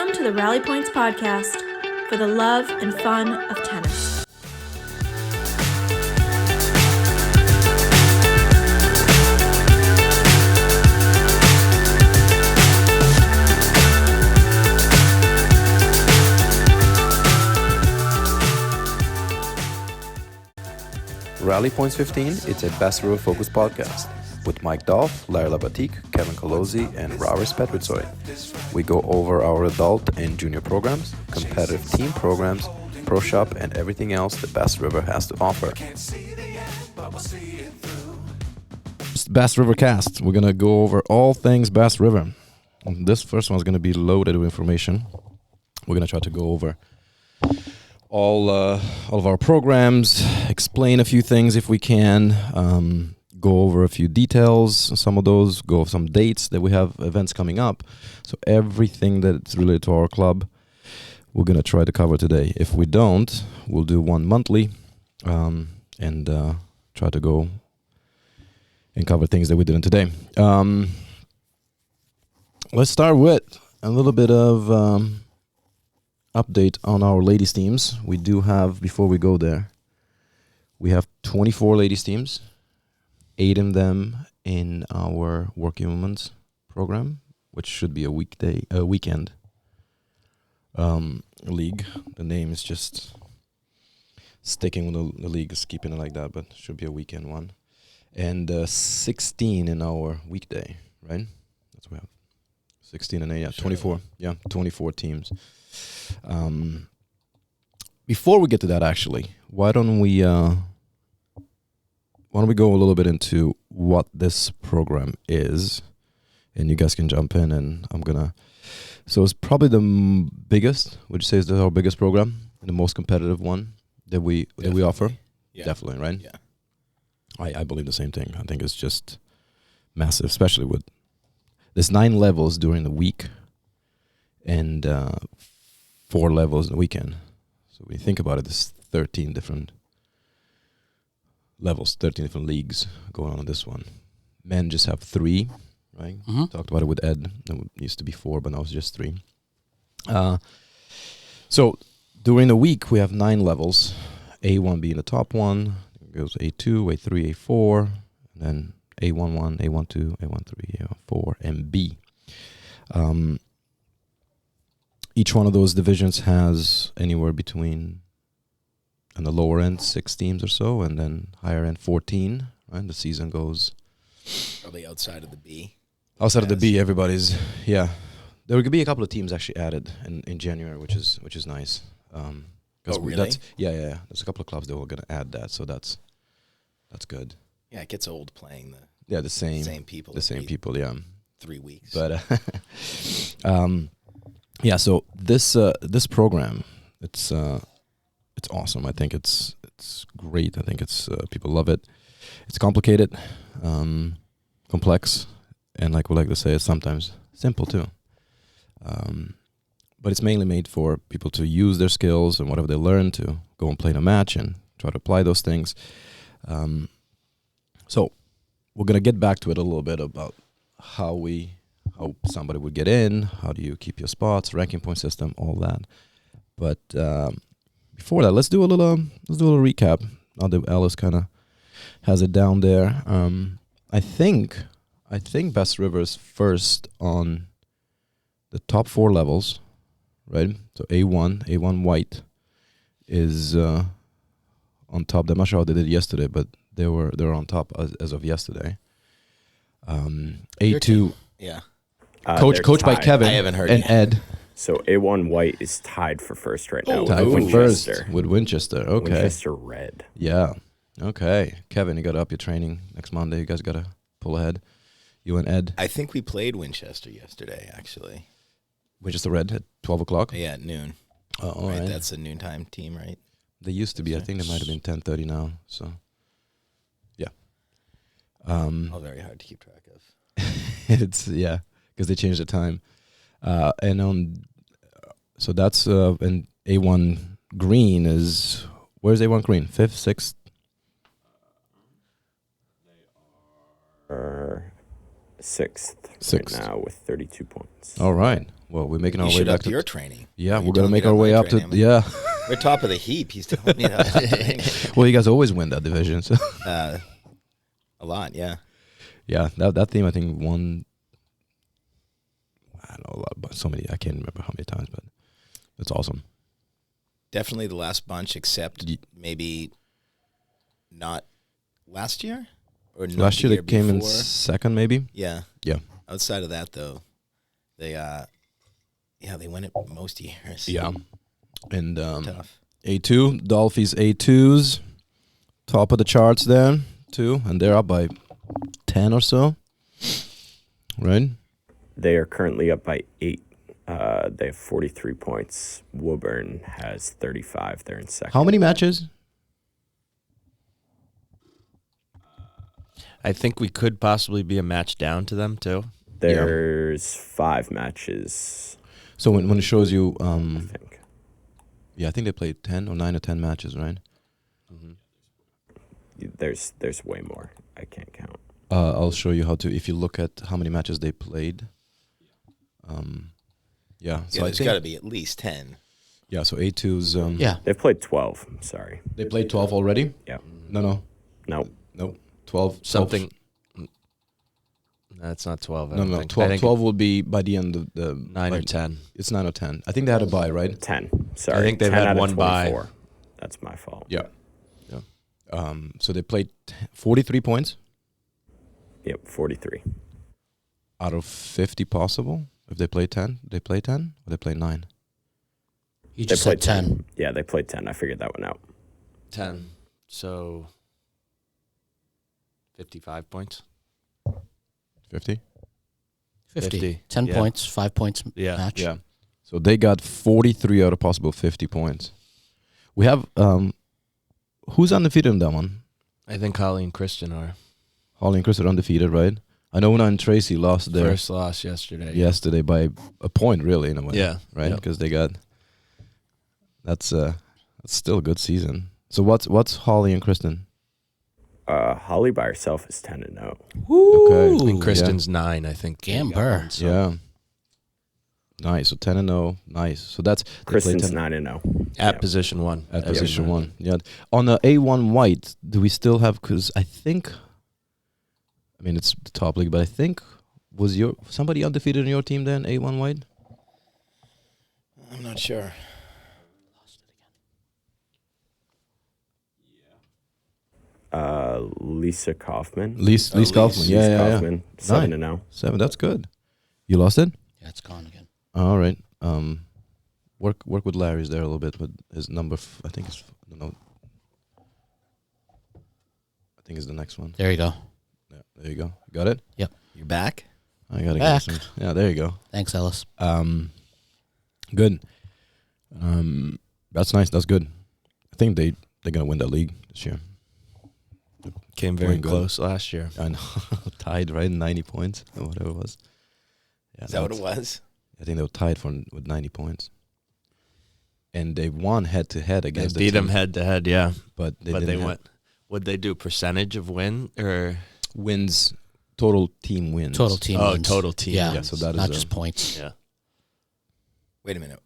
Welcome to the Rally Points Podcast for the love and fun of tennis. Rally Points 15, it's a Best River focused podcast with Mike Dolph, Larry Labatique, Kevin Colozzi, and Raris Petritsoy. We go over our adult and junior programs, competitive team programs, pro shop, and everything else the Best River has to offer. Bass River Cast. We're gonna go over all things Bass River. This first one is gonna be loaded with information. We're gonna try to go over all of our programs, explain a few things if we can, go over a few details, some of those, go over some dates that we have events coming up. So everything that's related to our club, we're gonna try to cover today. If we don't, we'll do one monthly, and try to go and cover things that we didn't today. Let's start with a little bit of update on our ladies teams. We do have, before we go there, we have 24 ladies teams, 8 of them in our working women's program, which should be a weekend league. The name is just sticking with the league, is keeping it like that, but it should be a weekend one. And 16 in our weekday, right? That's what we have. 16 and 8, yeah, 24. Yeah, 24 teams. Before we get to that, actually, why don't we go a little bit into what this program is, and you guys can jump in, and so it's probably the biggest, would you say is our biggest program, and the most competitive one that we offer? Yeah. Definitely, right? Yeah. I believe the same thing. I think it's just massive, especially with there's 9 levels during the week and 4 levels in the weekend. So when you think about it, there's 13 different levels, 13 different leagues going on in this one. Men just have 3, right? Mm-hmm. Talked about it with Ed. It used to be 4, but now it's just 3. So during the week, we have 9 levels. A1 being the top one. It goes A2, A3, A4, and then A11, A12, A13, A14, and B. Each one of those divisions has anywhere between, on the lower end, 6 teams or so, and then higher end, 14. Right? The season goes Probably outside of the B. outside of the B. Everybody's There could be a couple of teams actually added in January, which is nice. Really? Yeah. There's a couple of clubs that were going to add that, so that's good. Yeah, it gets old playing The same people. The same people, yeah. 3 weeks. But yeah, so this program, it's awesome. I think it's great. I think it's people love it. It's complicated, complex, and like we like to say, it's sometimes simple too. But it's mainly made for people to use their skills and whatever they learn to go and play in a match and try to apply those things. So we're gonna get back to it a little bit about how somebody would get in, how do you keep your spots, ranking point system, all that. But before that, let's do a little recap. Now that Alice kind of has it down there, I think Best River is first on the top 4 levels, right? So A1 white is on top. I'm not sure how they did yesterday, but they were on top as of yesterday. A2, yeah. coached by Kevin I haven't heard and yet. Ed. So A1 White is tied for first right now. Tied with for Winchester. first with Winchester. Okay. Winchester Red. Yeah. Okay. Kevin, you got to up your training next Monday. You guys got to pull ahead. You and Ed. I think we played Winchester yesterday, actually. Winchester Red at 12 o'clock. Yeah, at noon. Oh, all right. That's a noontime team, right? They used to be. I think they might have been 10:30 now. So, yeah. Very hard to keep track of. It's because they changed the time. And so that's and A1 green is, where's A1 green? 5th, 6th? Sixth Sixth. right now with 32 points. All right. Well, we're making our You way should back up to your training. Yeah, You're we're gonna telling me make our about way my up to training. yeah. We're top of the heap. He's telling me that. Well, you guys always win that division. So. A lot, yeah. Yeah, that team I think won. I don't know a lot, but so many I can't remember how many times, but it's awesome. Definitely the last bunch, except maybe not last year or not Last the year they came in before. second, maybe. Yeah. Yeah. Outside of that, though, they they win it most years. Yeah, and Tough. A2 Dolphins A2s, top of the charts there too, and they're up by 10 or so, right? They are currently up by 8. They have 43 points. Woburn has 35. They're in second. How many matches? I think we could possibly be a match down to them too. There's 5 matches, So when it shows you, I think. yeah, I think they played 10 or 9 or 10 matches, right? There's way more. I can't count. I'll show you how to. If you look at how many matches they played, yeah. So Yeah, I there's think got to be at least 10. yeah. So A2s. Yeah. They've played 12. I'm sorry. They played 12 already. Yeah. No. Nope. 12. Something. That's not 12. I No, don't no. think. I 12, think 12 will be by the end of the 9 or 10. It's 9 or 10. I think they had a bye, right? 10. Sorry. I think they've 10 had out of one bye. 24. That's my fault. Yeah. So they played 43 points Yep, 43. out of 50 possible. If they play 10, they play 10 or they play 9. You They just said played 10. Yeah, they played 10. I figured that one out. 10. So 55 points. 50? 50. 50, 10 yeah. points, 5 points Yeah. match. Yeah. So they got 43 out of possible 50 points. We have who's undefeated in that one? I think Holly and Kristen are. Holly and Chris are undefeated, right? I know Una and Tracy lost their First loss yesterday. yesterday by a point, really, in a way. Yeah. Right? Yeah. Because they got that's still a good season. So what's Holly and Kristen? Holly by herself is 10-0. Okay. And Kristen's 9, I think. they got Gamber. one, so Yeah. Nice. So 10-0. Nice. So that's they play Kristen's 10 9-0. At Yeah. position 1. at Every position night. 1. Yeah. On the A1 white, do we still have? Because I think, I mean, it's the top league, but I think was somebody undefeated in your team then A1 white? I'm not sure. Lisa Kaufman. Lise Kaufman. Yeah, Lise yeah, yeah. Kaufman, 7-0. 7. That's good. You lost it. Yeah, it's gone again. All right. Work with Larry's there a little bit with his number. I think it's no. I think it's the next one. There you go. Yeah, there you go. Got it. You're back? I gotta Back. get some. Yeah, there you go. Thanks, Ellis. Good. That's nice. That's good. I think they're gonna win that league this year. Came very Doing good. close last year. I know. Tied, right? 90 points or whatever it was. Yeah, Is that what it that's- was? I think they were tied with 90 points. And they won head to head They against the beat them team, head to head, yeah. but they But didn't they have went. Would they do percentage of win or wins, total team wins. Total team oh wins. total team? Yeah. Yeah, so that is Not just points. Yeah. Wait a minute.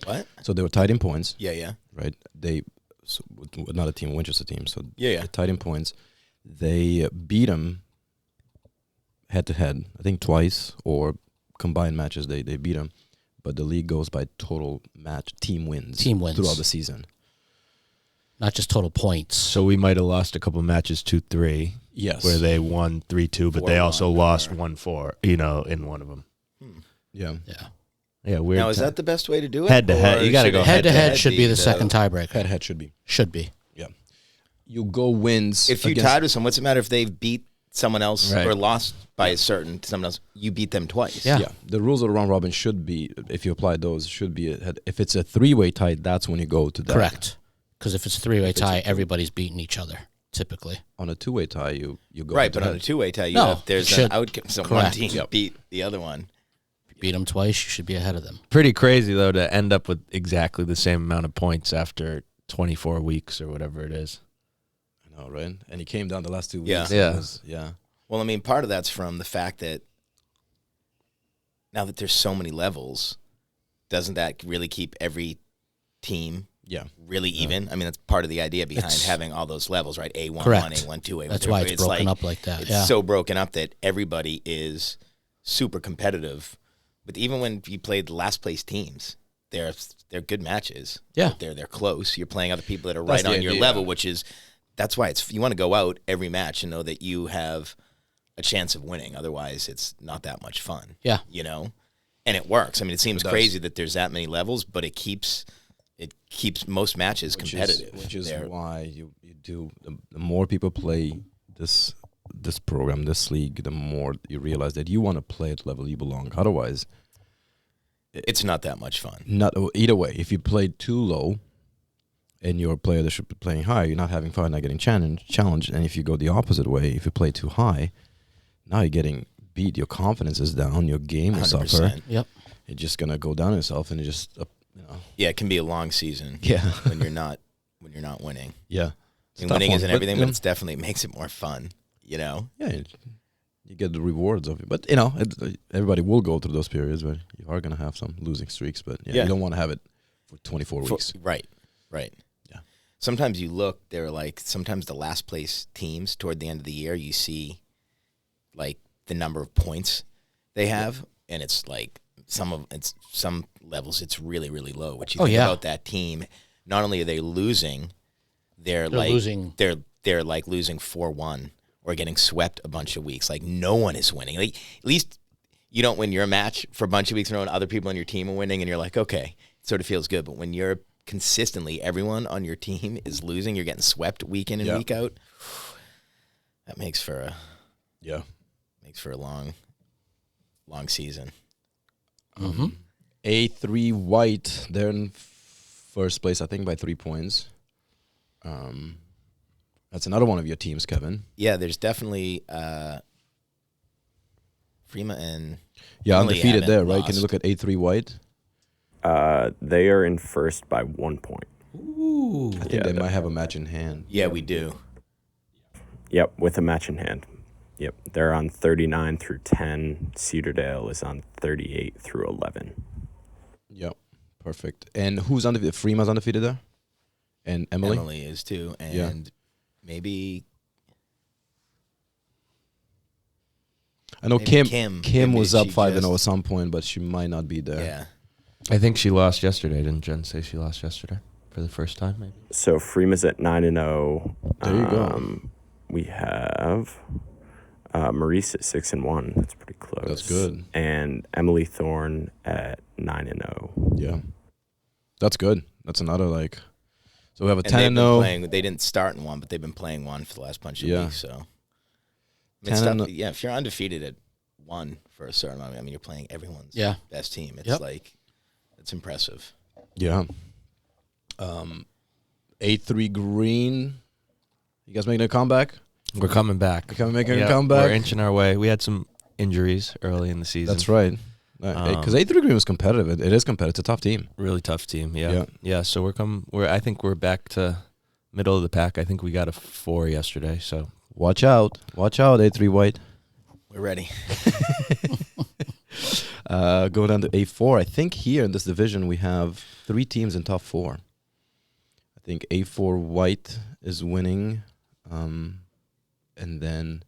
What? So they were tied in points, Yeah. right? Not a team, Winchester team. So Yeah. they're tied in points. They beat them head to head. I think twice or combined matches. They beat them, but the league goes by total match team wins. Team wins. throughout the season. Not just total points. So we might have lost a couple matches 2-3 Yes. where they won 3-2, but they 4-1 also lost or- 1-4. In one of them. Yeah. Yeah. Yeah, weird. Now, is that the best way to do it? Head to head. Or You gotta should go it Head to head be should be the second tiebreaker. Head to head should be. Should be. You go wins. If you against- tied with someone, what's the matter if they've beat someone else Right. or lost by a certain someone else? You beat them twice. Yeah. the rules of the round robin should be, if you apply those, should be if it's a 3-way tie, that's when you go to that. Correct. Because if it's a three-way it's a tie, two- everybody's beating each other, typed. On a 2-way tie, you go Right, head to but on a head. two-way tie, you No, have, there's it an should- outcome. So one correct. team Yep. beat the other one. Beat them twice, you should be ahead of them. pretty crazy though to end up with exactly the same amount of points after 24 weeks or whatever it is. I know, right? And he came down the last 2 weeks. Yeah. It Yeah. was- yeah. Well, I mean, part of that's from the fact that now that there's so many levels, doesn't that really keep every team Yeah. really even? I mean, that's part of the idea behind It's- having all those levels, right? A1, Correct. 1, A1, 2, A1. That's 2. why it's broken up like that. It's Yeah. so broken up that everybody is super competitive. But even when you play the last place teams, they're good matches. Yeah. They're close. You're playing other people that are That's right the on your idea. level, that's why you want to go out every match and know that you have a chance of winning. Otherwise, it's not that much fun. Yeah. You know? And it works. I mean, it seems It does. crazy that there's that many levels, but it keeps most matches competitive. Which is They're- why you do the more people play this program, this league, the more you realize that you want to play at the level you belong. Otherwise, it's not that much fun. not either way. If you play too low, and your player that should be playing high, you're not having fun, not getting challenged. And if you go the opposite way, if you play too high, now you're getting beat. Your confidence is down. Your game will suffer. 100%. Yep. You're just gonna go down yourself, and you just Yeah, it can be a long season yeah, when you're not winning. yeah. It's a And tough winning one, isn't but, everything, you but know, it's definitely makes it more fun. You know? yeah, you get the rewards of it. But everybody will go through those periods where you are gonna have some losing streaks. But yeah, Yeah. you don't want to have it for 24 weeks. Right. Yeah. Sometimes you look, they're like, sometimes the last place teams toward the end of the year, you see like the number of points they have, and it's like some levels it's really, really low. What you think about that team, not only are they losing, they're losing 4-1 or getting swept a bunch of weeks. Like no one is winning. Like at least you don't win your match for a bunch of weeks in a row and other people on your team are winning and you're like, okay, it sort of feels good. But when you're consistently everyone on your team is losing, you're getting swept week in and week out, that makes for a long season. Mm-hmm. A3 White, they're in first place, I think, by 3 points. That's another one of your teams, Kevin. Yeah, there's definitely Freema and Yeah, Emily undefeated there, haven't right? Can you lost. look at A3 White? They are in first by 1 point. I think Yeah, they that- might have a match in hand. Yeah, we do. Yep, with a match in hand. Yep, they're on 39 through 10. Cedardale is on 38 through 11. Yep, perfect. And who's undefeated? Freema's undefeated there? And Emily? Emily is too, and Yeah. maybe I know maybe Kim Maybe was up she 5-0 just- at some point, but she might not be there. Yeah, I think she lost yesterday. Didn't Jen say she lost yesterday for the first time? Maybe. So Freema's at 9-0. There you go. We have Maurice at 6-1. That's pretty close. That's good. And Emily Thorne at 9-0. Yeah. That's good. That's another, like... So we have a and they've been 10-0. playing. They didn't start in one, but they've been playing one for the last bunch of Yeah. weeks. So, I mean, it's 10 tough- and- yeah, if you're undefeated at one for a certain amount, I mean, you're playing everyone's best team. It's Yep. like it's impressive. Yeah. A3 Green. You guys making a comeback? We're coming back. Making a comeback? We're inching our way. We had some injuries early in the season. That's right. Because A3 Green was competitive. It is competitive. It's a tough team. Really tough team. Yeah. Yeah. So I think we're back to middle of the pack. I think we got a 4 yesterday. So Watch out. Watch out, A3 White. We're ready. Going down to A4. I think here in this division we have 3 teams in top 4. I think A4 White is winning. And then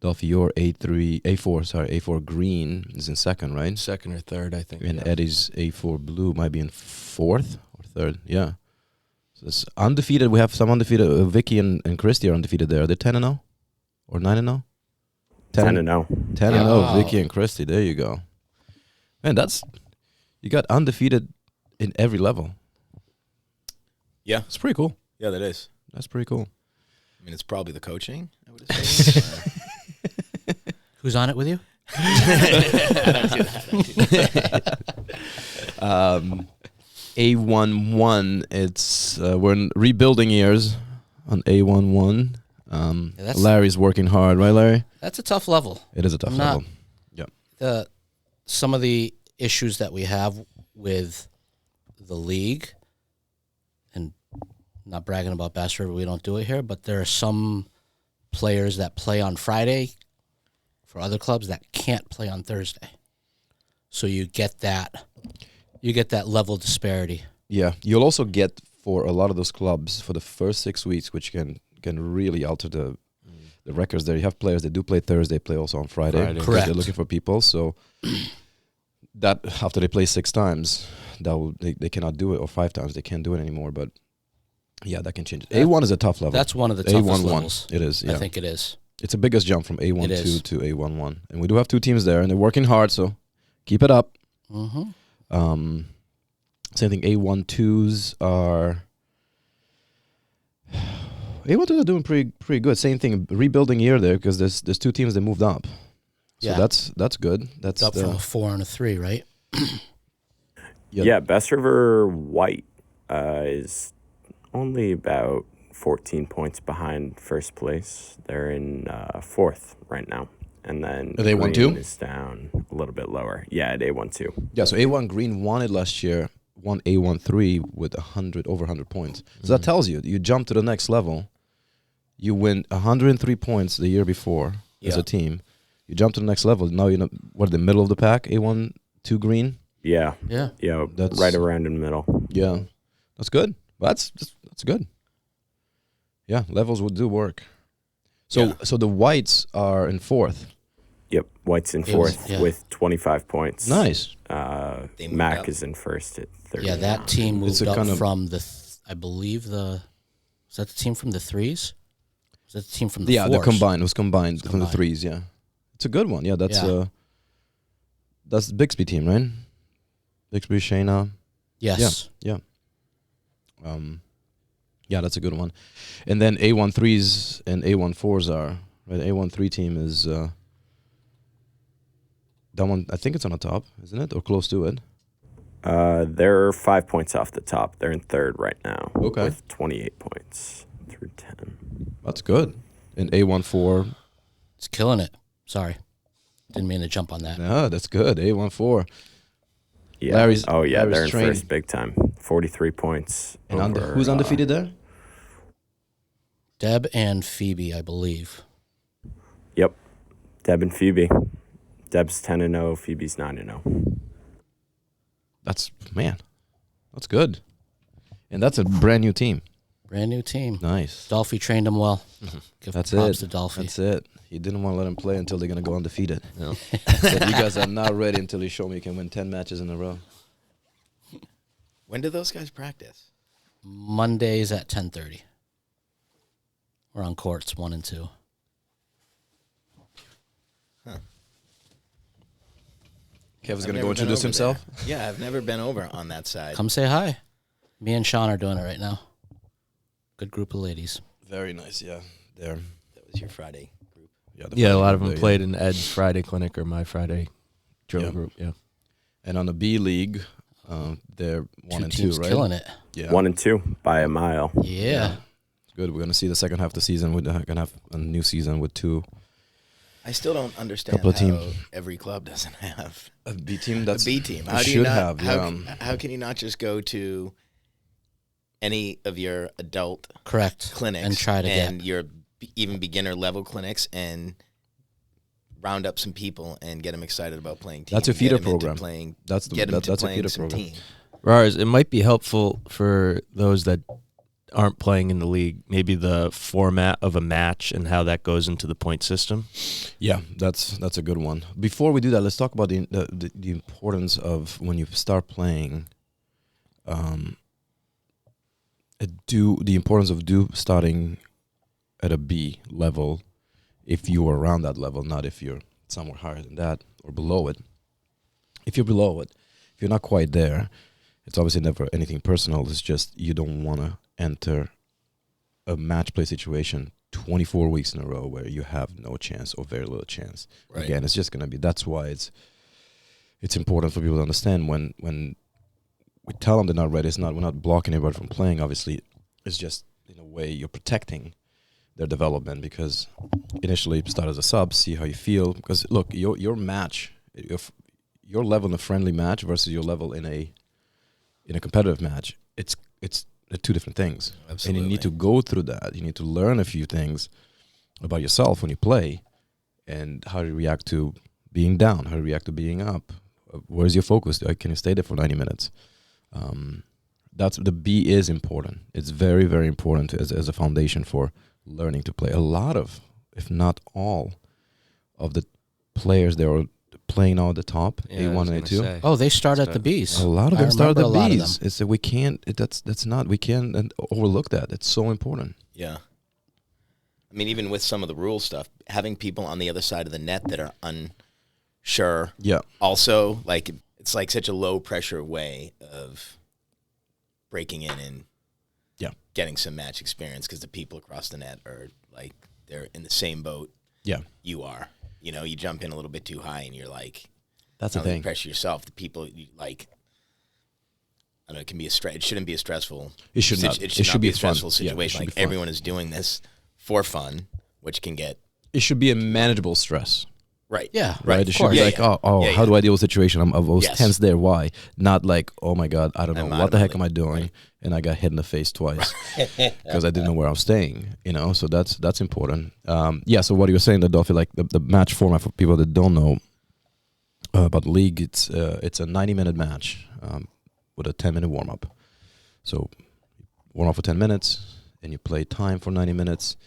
Dolphior A4 Green is in second, right? second or third, I think. And yeah. Eddie's A4 Blue might be in fourth or third. Yeah. So it's undefeated. We have some undefeated. Vicky and Christy are undefeated there. Are they 10-0 or 9-0? 10-0. 10-0. Wow. Vicky and Christy. There you go. Man, you got undefeated in every level. Yeah, It's pretty cool. yeah, that is. That's pretty cool. I mean, it's probably the coaching. I would assume. Who's on it with you? A11. It's we're in rebuilding years on A11. that's- Larry's working hard, right, Larry? That's a tough level. It is a tough Not- level. Some of the issues that we have with the league, and not bragging about Bass River, we don't do it here, but there are some players that play on Friday for other clubs that can't play on Thursday. So you get that level disparity. Yeah, you'll also get for a lot of those clubs for the first 6 weeks, which can really alter the records there. You have players that do play Thursday, play also on Friday. Friday. because Correct. They're looking for people, so that after they play 6 times, they cannot do it, or 5 times they can't do it anymore. But yeah, that can change it. That- A1 is a tough level. That's one of the toughest levels. It is. Yeah, I think it is. it's the biggest jump from It A1 is. to A11, and we do have 2 teams there, and they're working hard. So keep it up. Mm-hmm. Same thing. A12s are. A12s are doing pretty good. Same thing. Rebuilding year there because there's 2 teams that moved up. So Yeah. that's good. That's It's up from a 4 and a 3, right? Yep. Yeah, Best River White is only about 14 points behind first place. They're in 4th right now. And then Are they 1-2? Green is down a little bit lower. Yeah, at A12. Yeah. So A1 Green won it last year. Won A13 with over 100 points. So that tells you jump to the next level. You win 103 points the year before as Yeah. a team. You jump to the next level. Now you know what, the middle of the pack. A1 2 Green. Yeah, Yeah. yeah, That's- right around in the middle. Yeah, that's good. That's good. Yeah, levels would do work. So the Whites are in 4th. Yep, White's in It was- 4th yeah. with 25 points. Nice. They moved Mac up. is in 1st at 30. Yeah, that team It's moved a up kind of- from I believe was that the team from the 3s? Was that the team from the Yeah, 4s? it was combined from the combined. 3s. Yeah, it's a good one. Yeah, that's Yeah. that's the Bixby team, right? Bixby, Shayna. Yes. Yeah, that's a good one. And then A13s and A14s are right. A13 team is that one. I think it's on the top, isn't it, or close to it? They're 5 points off the top. They're in 3rd right now. Okay. With 28 points through 10. That's good. And A14. It's killing it. Sorry. Didn't mean to jump on that. No, that's good. A14. Yeah. Larry's- yeah, Larry's they're in training. 1st big time. 43 points. And over, who's undefeated there? Deb and Phoebe, I believe. Yep. Deb and Phoebe. Deb's 10-0, Phoebe's 9-0. That's good. And that's a brand new team. Brand new team. Nice. Dolphy trained him well. Give That's props it. to Dolphy. That's it. He didn't want to let him play until they're going to go undefeated. No. Said, you guys are not ready until you show me you can win 10 matches in a row. When do those guys practice? Mondays at 10:30. We're on courts 1 and 2. Kevin's I've going to never go been introduce over himself. there. Yeah, I've never been over on that side. Come say hi. Me and Sean are doing it right now. Good group of ladies. Very nice, yeah. There. That was your Friday group. Yeah, a lot of them there, yeah. played in Ed's Friday clinic or my Friday drill Yeah. group. Yeah. And on the B League, they're 1 and 2, teams right? killing it. Yeah. 1 and 2 by a mile. Yeah. Good. We're going to see the second half of the season. We're going to have a new season with 2. I still don't understand Couple of how team. every club doesn't have A B team a that's B team. we How do you should not, have, how, yeah. how can you not just go to any of your adult Correct. clinics And try to and get. your even beginner level clinics and round up some people and get them excited about playing team? That's a Get feeder 'em into program. Playing, That's the get them to that's a playing feeder some program. team. Rars, it might be helpful for those that aren't playing in the league, maybe the format of a match and how that goes into the point system. Yeah, that's a good one. Before we do that, let's talk about the importance of when you start playing. The importance of starting at a B level, if you are around that level, not if you're somewhere higher than that or below it. If you're below it, if you're not quite there, it's obviously never anything personal. It's just you don't want to enter a match play situation 24 weeks in a row where you have no chance or very little chance. Right. Again, it's just going to be, that's why it's important for people to understand when we tell them they're not ready, we're not blocking anybody from playing, obviously. It's just, in a way, you're protecting their development because initially start as a sub, see how you feel. Because, look, your match, your level in a friendly match versus your level in a competitive match, it's two different things. Absolutely. And you need to go through that. You need to learn a few things about yourself when you play. and how do you react to being down? How do you react to being up? Where's your focus? Can you stay there for 90 minutes? That's the B is important. It's very, very important as a foundation for learning to play. A lot of, if not all, of the players that are playing now at the top, A1 and A2. Oh, they start at the Bs. A lot of them I start at the remember a lot of Bs. them. It's that we can't. That's not. We can't overlook that. It's so important. Yeah. I mean, even with some of the rule stuff, having people on the other side of the net that are unsure. Yeah. Also, like, it's like such a low pressure way of breaking in and getting some match experience, because the people across the net are like, they're in the same boat. Yeah. You are. You know, you jump in a little bit too high and you're like, That's the not only thing. pressure yourself, the people you like. I don't know. It can be it shouldn't be a stressful. It should not. It should not be a stressful fun. Yeah, it situation. should Like, be fun. everyone is doing this for fun, which can get It should be a manageable stress. right. Yeah, Right? Of It should be course. like, Yeah, oh, yeah, how yeah. do I deal with the situation? I was Yes. tense there. Why? Not like, oh my God, I don't know. I'm out What of the my heck am I league. doing? Right. And I got hit in the face twice because I didn't know where I was staying, you know? So that's important. So what you were saying, Adolphe, like the match format, for people that don't know about the league, it's a 90-minute match with a 10-minute warm-up. So warm up for 10 minutes, and you play time for 90 minutes,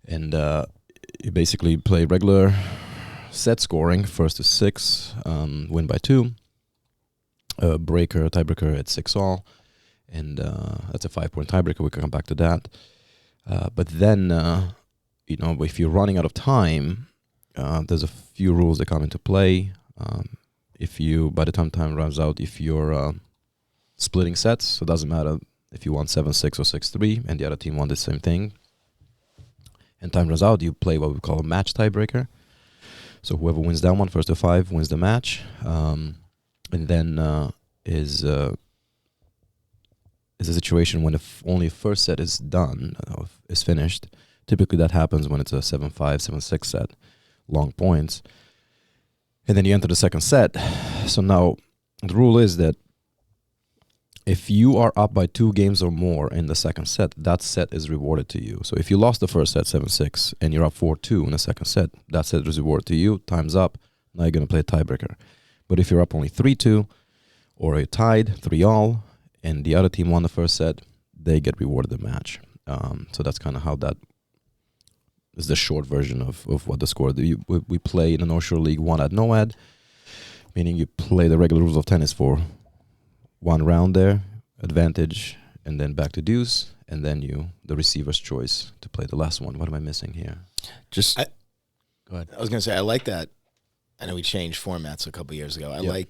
and you basically play regular set scoring, first to 6, win by 2, tiebreaker at 6-all, and that's a 5-point tiebreaker. We can come back to that. But then, if you're running out of time, there's a few rules that come into play. By the time runs out, if you're splitting sets, so it doesn't matter if you won 7-6 or 6-3, and the other team won the same thing, and time runs out, you play what we call a match tiebreaker. So whoever wins that one, first to 5, wins the match, and then is a situation when only first set is done, is finished. Typically that happens when it's a 7-5, 7-6 set, long points, and then you enter the second set. So now the rule is that if you are up by 2 games or more in the second set, that set is rewarded to you. So if you lost the first set 7-6 and you're up 4-2 in the second set, that set is rewarded to you. Time's up. Now you're going to play a tiebreaker. But if you're up only 3-2 or you're tied 3-all and the other team won the first set, they get rewarded the match. So that's kind of how that is, the short version of what the score. We play in the North Shore League 1 ad no ad, meaning you play the regular rules of tennis for 1 round there, advantage, and then back to deuce, and then the receiver's choice to play the last one. What am I missing here? Go ahead. I was going to say, I like that. I know we changed formats a couple years ago. I like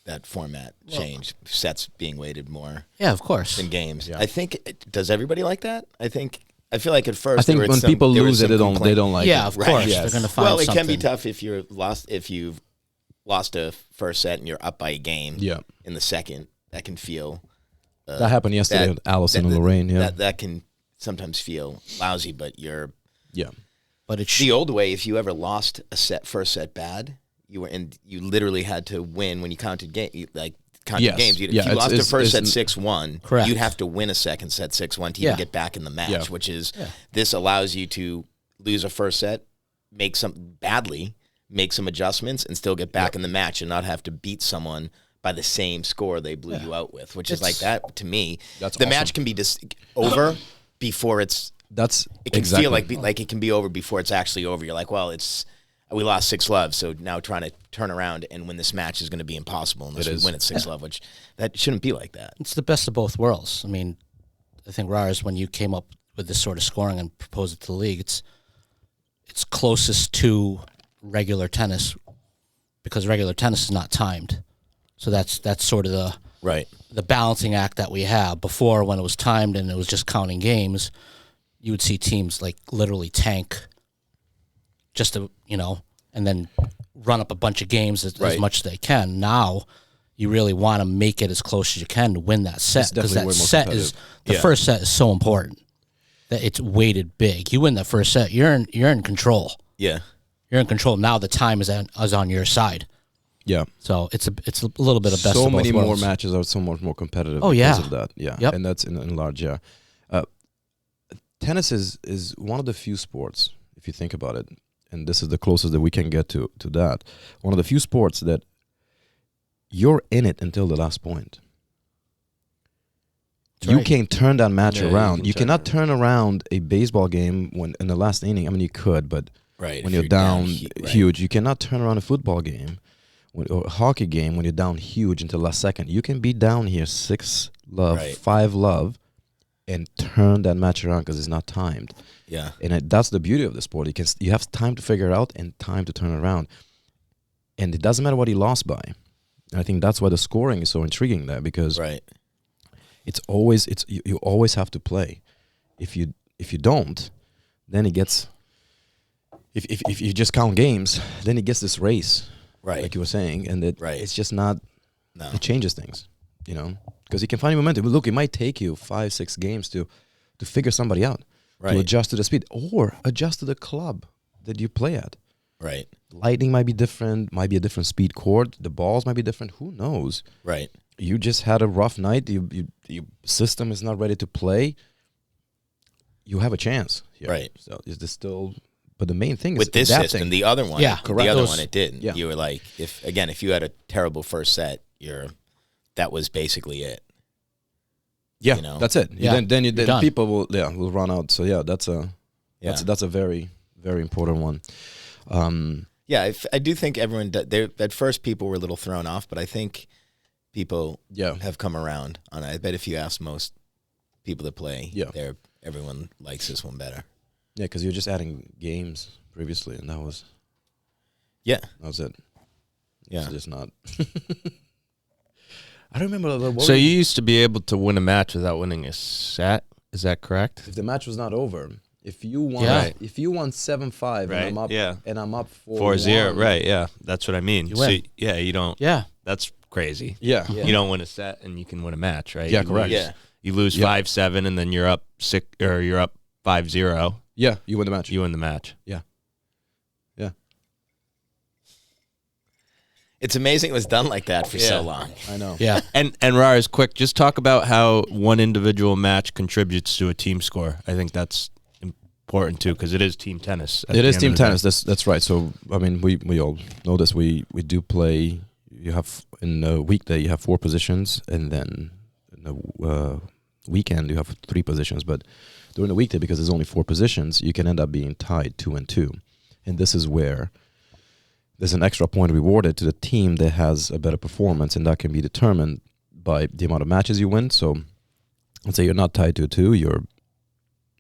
that format change, sets being weighted more Yeah, of course. than games. Yeah. I think, does everybody like that? I feel like at first I think when people lose it, they don't like Yeah, it. of Right. course. Yes. They're going to find Well, it something. can be tough if you've lost a first set and you're up by a game Yeah. in the second. That can feel That happened yesterday with Allison and Lorraine. Yeah. that can sometimes feel lousy, but you're Yeah. But it's the old way. If you ever lost a first set bad, you literally had to win when you counted games. Yes. If Yeah, you it's- lost a it's- first set it's- 6-1, Correct. you'd have to win a second set 6-1 to even Yeah. get back in the match. Yeah. Which is this allows you to lose a first set, make some adjustments, and still get back in the match and not have to beat someone by the same score they blew you out with. Which is like that to me. That's the awesome. match can be over before it's. That's It can exactly. feel like it can be over before it's actually over. You're like, well, we lost 6-love, so now trying to turn around and win this match is going to be impossible unless It we is. win at 6-love, which that shouldn't be like that. it's the best of both worlds. I mean, I think Rars, when you came up with this sort of scoring and proposed it to the league, it's closest to regular tennis because regular tennis is not timed. So that's sort of the balancing act that we have. Before, when it was timed and it was just counting games, you would see teams like literally tank just to, and then run up a bunch of games as much as they can. Now, you really want to make it as close as you can to win that set, because definitely that way more set is the first set is so important that it's weighted big. You win that first set, you're in control. Yeah. You're in control. Now the time is on your side. Yeah. So it's a little bit of best So of both many more worlds. matches are so much more competitive Oh, because yeah. of that. Yeah. Yep. And that's in large, yeah. Tennis is one of the few sports, if you think about it, and this is the closest that we can get to that. One of the few sports that you're in it until the last point. That's You right. can't turn that match Yeah, around. you You can cannot turn turn around a baseball game when in the last inning. I mean, you could, but Right. when if you're down right. huge, you cannot turn around a football game or a hockey game when you're down huge until last second. You can be down here 6-5 Right. and turn that match around because it's not timed. Yeah. And that's the beauty of the sport. You have time to figure it out and time to turn it around. And it doesn't matter what he lost by. And I think that's why the scoring is so intriguing there, because Right. you always have to play. If you don't, then it gets. If you just count games, then it gets this race, Right. like you were saying, and Right. it's just not. No. It changes things, because you can find momentum. But look, it might take you 5-6 games to figure somebody out, Right. to adjust to the speed or adjust to the club that you play at. Right. Lighting might be different, might be a different speed court. The balls might be different. Who knows? Right. You just had a rough night. Your system is not ready to play. You have a chance here. Right. So is this still? But the main thing is With this adapting. system, the other one, Yeah, correct. the other Those- one, it didn't. yeah. You were like, if you had a terrible first set, that was basically it. yeah, you know? that's it. Yeah, Then you're done. people will run out. So yeah, that's a very, very important one. Yeah, I do think everyone. At first, people were a little thrown off, but I think people Yeah. have come around on it. I bet if you ask most people that play, Yeah. everyone likes this one better. Yeah, because you're just adding games previously, and that was Yeah, it. yeah. It's just not. I don't remember. What So you used to be able to win a match without winning a set. Is that correct? if the match was not over, if you won, Yeah. if you won 7-5, Right, and I'm up, yeah. and I'm up 4-0. 4-1, Right. Yeah. That's what I mean. You So win. yeah, you don't. Yeah. That's crazy. Yeah. Yeah. You don't win a set and you can win a match, right? Yeah, You correct. lose- Yeah. You lose Yeah. 5-7 and then you're up 6 or you're up 5-0. Yeah, you win the match. You win the match. It's amazing it was done like that for Yeah. so long. I know. Yeah. And Rars, quick, just talk about how one individual match contributes to a team score. I think that's important too, because it is team tennis. at It the is end team of the day. tennis. That's right. So I mean, we all know this. We do play. You have in a weekday you have 4 positions, and then in a weekend you have 3 positions. But during the weekday, because there's only 4 positions, you can end up being tied 2-2, and this is where there's an extra point rewarded to the team that has a better performance, and that can be determined by the amount of matches you win. So let's say you're not tied 2-2,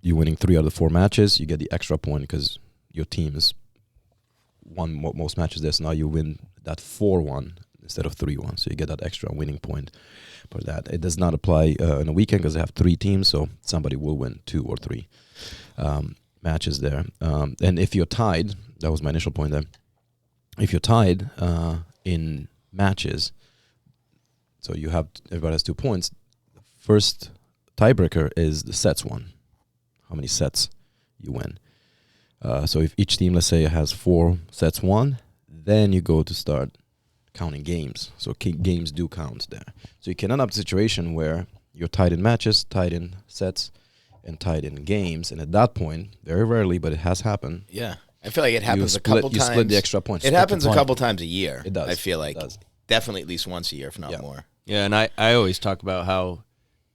you're winning 3 out of the 4 matches, you get the extra point because your team is won most matches there. So now you win that 4-1 instead of 3-1. So you get that extra winning point for that. It does not apply in a weekend because they have 3 teams, so somebody will win 2 or 3 matches there. And if you're tied, that was my initial point there. If you're tied in matches, so everybody has 2 points. The first tiebreaker is the sets one. How many sets you win. So if each team, let's say, has 4 sets won, then you go to start counting games. So games do count there. So you can end up in a situation where you're tied in matches, tied in sets, and tied in games. And at that point, very rarely, but it has happened, Yeah, I feel like it happens you a couple split, times. You split the extra points. It happens a point. couple times a year. It does. I feel like It does. definitely at least once a year, if not Yeah. more. Yeah, and I always talk about how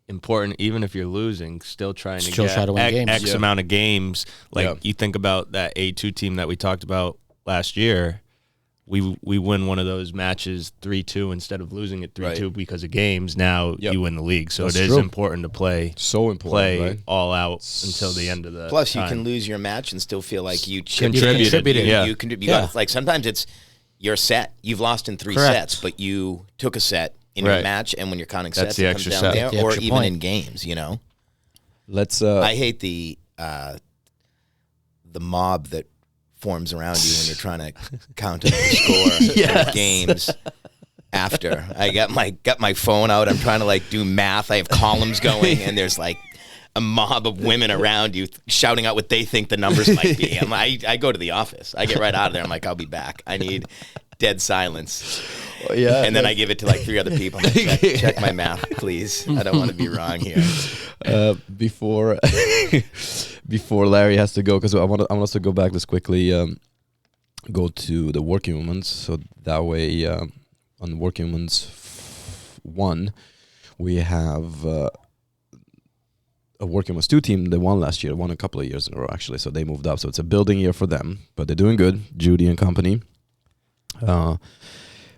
important, even if you're losing, still trying to Still get try to win games. X Yeah. amount of games. Like Yeah. you think about that A2 team that we talked about last year. We win one of those matches 3-2 instead of losing it 3-2 because of games. Now Yep. you win the league, so That's it is true. important to play So important, right? all out until the end of the. Plus, you time. can lose your match and still feel like you Contributed, yeah. You contribute. Yeah. Like sometimes it's your set. You've lost in 3 Correct. sets, but you took a set in your Right. match, and when you're counting That's sets, the it comes extra down set. there, The or extra even point. in games. You know, Let's. I hate the mob that forms around you when you're trying to count up the score of games. After I got my phone out, I'm trying to like do math. I have columns going, and there's like a mob of women around you shouting out what they think the numbers might be. I go to the office. I get right out of there. I'm like, I'll be back. I need dead silence. yeah. And then I give it to like 3 other people. I'm like, check my math, please. I don't want to be wrong here. Before before Larry has to go, because I want us to go back this quickly. go to the working women's. So that way, on working women's 1, we have a working women's 2 team. They won last year, won a couple of years in a row actually. So they moved up. So it's a building year for them, but they're doing good. Judy and company.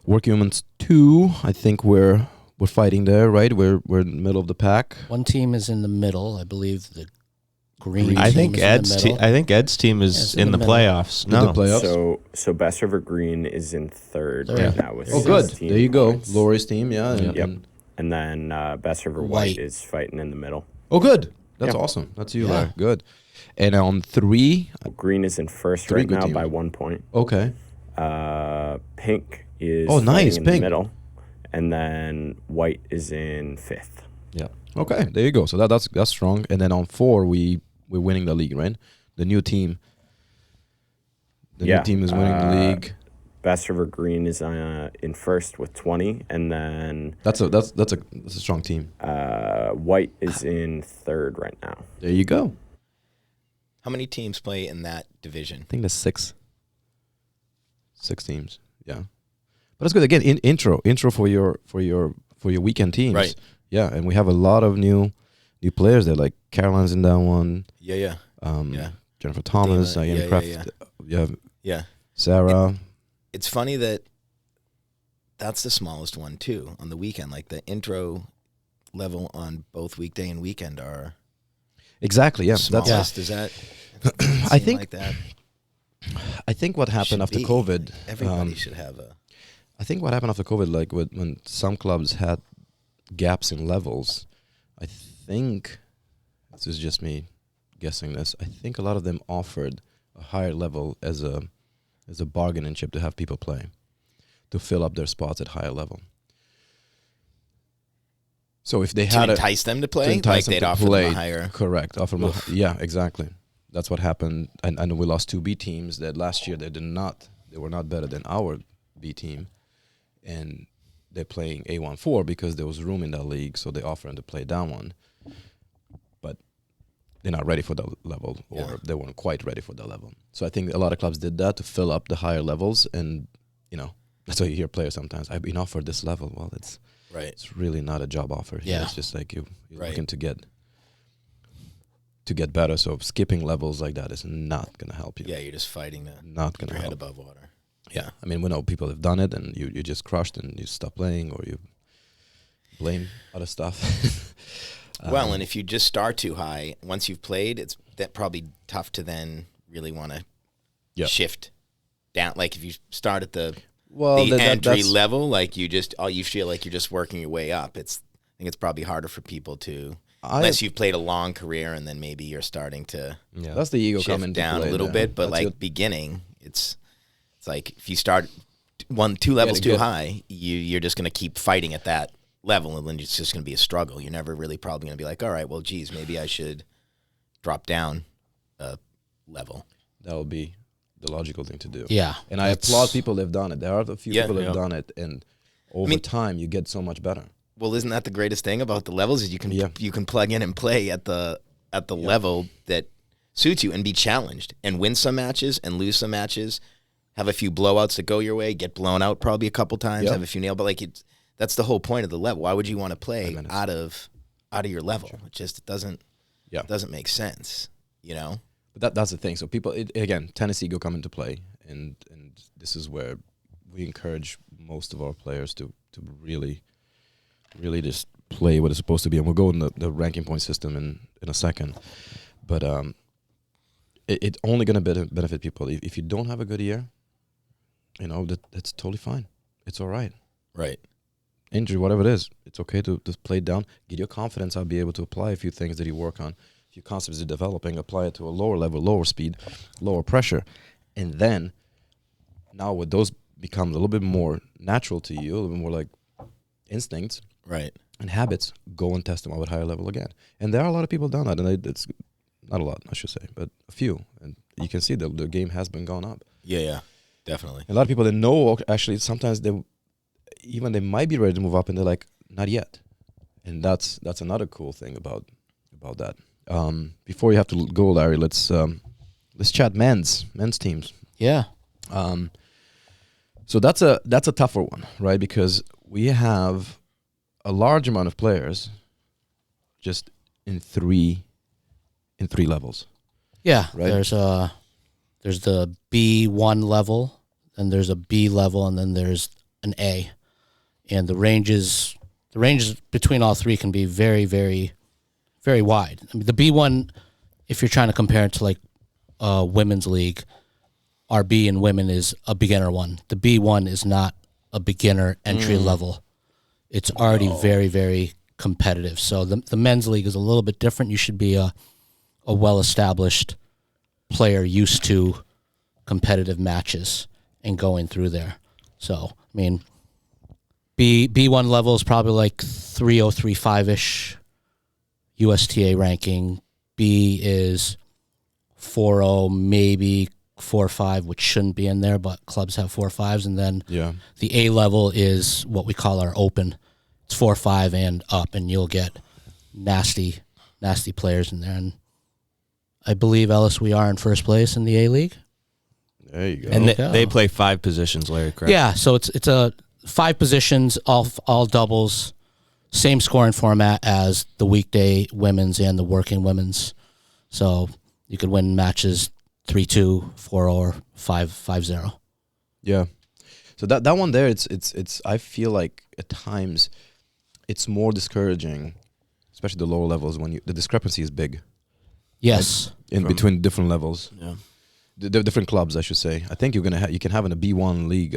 Working women's 2, I think we're fighting there, right? We're in the middle of the pack. One team is in the middle, I believe. The green. I team think is in the middle. I think Ed's team is it's in the middle. playoffs. In the playoffs? So Bass River Green is in third Third. right now with Oh, good. 16 There you go. points. Lori's team, yeah. Yep. And then Bass River White. White is fighting in the middle. Oh, good. That's Yeah. awesome. That's you, Yeah. Larry. Good. And on 3, Green is in first 3 right good now teams. by 1 point. okay. Pink is Oh, nice, fighting in Pink. the middle. And then White is in fifth. Yeah. Okay, there you go. So that's strong. And then on 4, we're winning the league, right? The new team. The new Yeah, team is winning the league. Bass River Green is in first with 20, and then That's a strong team. White is in third right now. There you go. How many teams play in that division? I think that's 6. 6 teams. Yeah. But that's good. Again, intro for your weekend teams. Right. Yeah, and we have a lot of new players there. Like Caroline's in that one. Yeah. Yeah. Jennifer Thomas, Dana, Ian yeah, Kraft. yeah. You have Yeah. Sarah. It's funny that that's the smallest one too on the weekend. Like the intro level on both weekday and weekend are Exactly. Yeah. smallest. Does that? I seem think like that I think what happened should after be. COVID. Everybody should have a. I think what happened after COVID, like when some clubs had gaps in levels, I think this is just me guessing this. I think a lot of them offered a higher level as a bargaining chip to have people play, to fill up their spots at higher level. So if they To had entice them to play, entice like them they'd to offer play, them a higher. correct, offer them yeah, exactly. That's what happened. And we lost 2 B teams that last year they were not better than our B team. And they're playing A1-4 because there was room in that league, so they offered them to play down one. But they're not ready for that level, or Yeah. they weren't quite ready for that level. So I think a lot of clubs did that to fill up the higher levels, and that's why you hear players sometimes, I've been offered this level. Well, it's really not a job offer. Yeah. It's just like you're Right. looking to get better. So skipping levels like that is not going to help you. Yeah, you're just fighting to Not keep going to your head help. above water. Yeah, I mean, we know people have done it, and you just crushed, and you stop playing, or you blame other stuff. Well, and if you just start too high, once you've played, it's that probably tough to then really want to shift down. Like if you start at the entry level, like you feel like you're just working your way up. I think it's probably harder for people to, unless you've played a long career, and then maybe you're starting to that's the ego coming shift down to play a little there. bit. But That's like beginning, it's like if you start 2 levels too high, you're just going to keep fighting at that level, and then it's just going to be a struggle. You're never really probably going to be like, all right, well, geez, maybe I should drop down a level. That would be the logical thing to do. Yeah. And I applaud people that have done it. There are a few Yeah. people that have done it, and over time you get so much better. Well, isn't that the greatest thing about the levels? Is you can plug in and play at the level that suits you and be challenged and win some matches and lose some matches, have a few blowouts that go your way, get blown out probably a couple times, have a few nails, but like that's the whole point of the level. Why would you want to play out of your level? It just doesn't make sense, But that's the thing. So people, again, Tennessee go come into play, and this is where we encourage most of our players to really just play what it's supposed to be. And we'll go in the ranking point system in a second. But it's only going to benefit people. If you don't have a good year, that's totally fine. It's all right. Right. Injury, whatever it is, it's okay to play it down. Get your confidence. I'll be able to apply a few things that you work on. A few concepts you're developing, apply it to a lower level, lower speed, lower pressure. And then now with those becomes a little bit more natural to you, a little bit more like instincts. Right. And habits, go and test them out at higher level again. And there are a lot of people done that, and it's not a lot, I should say, but a few. And you can see the game has been going up. Yeah, definitely. And a lot of people that know, actually, sometimes they might be ready to move up, and they're like, not yet. And that's another cool thing about that. Before you have to go, Larry, let's chat men's teams. Yeah. So that's a tougher one, right? Because we have a large amount of players just in three levels. Yeah, Right. there's the B1 level, and there's a B level, and then there's an A, and the ranges between all three can be very, very, very wide. I mean, the B1, if you're trying to compare it to like women's league, our B in women is a beginner one. The B1 is not a beginner entry level. It's already very, very competitive. So the men's league is a little bit different. You should be a well-established player used to competitive matches and going through there. So, I mean, B1 level is probably like 3035-ish USTA ranking. B is 40, maybe 4-5, which shouldn't be in there, but clubs have 4-5s. And then the A level is what we call our open. It's 4-5 and up, and you'll get nasty players in there. And I believe, Ellis, we are in first place in the A League. There you go. And they play 5 positions, Larry, correct? Yeah, so it's a 5 positions, all doubles, same scoring format as the weekday women's and the working women's. So you could win matches 3-2, 4-0, or 5-0. Yeah. So that one there, it's I feel like at times it's more discouraging, especially the lower levels, when the discrepancy is big. Yes. Between different levels. Yeah. The different clubs, I should say. I think you can have in a B1 league,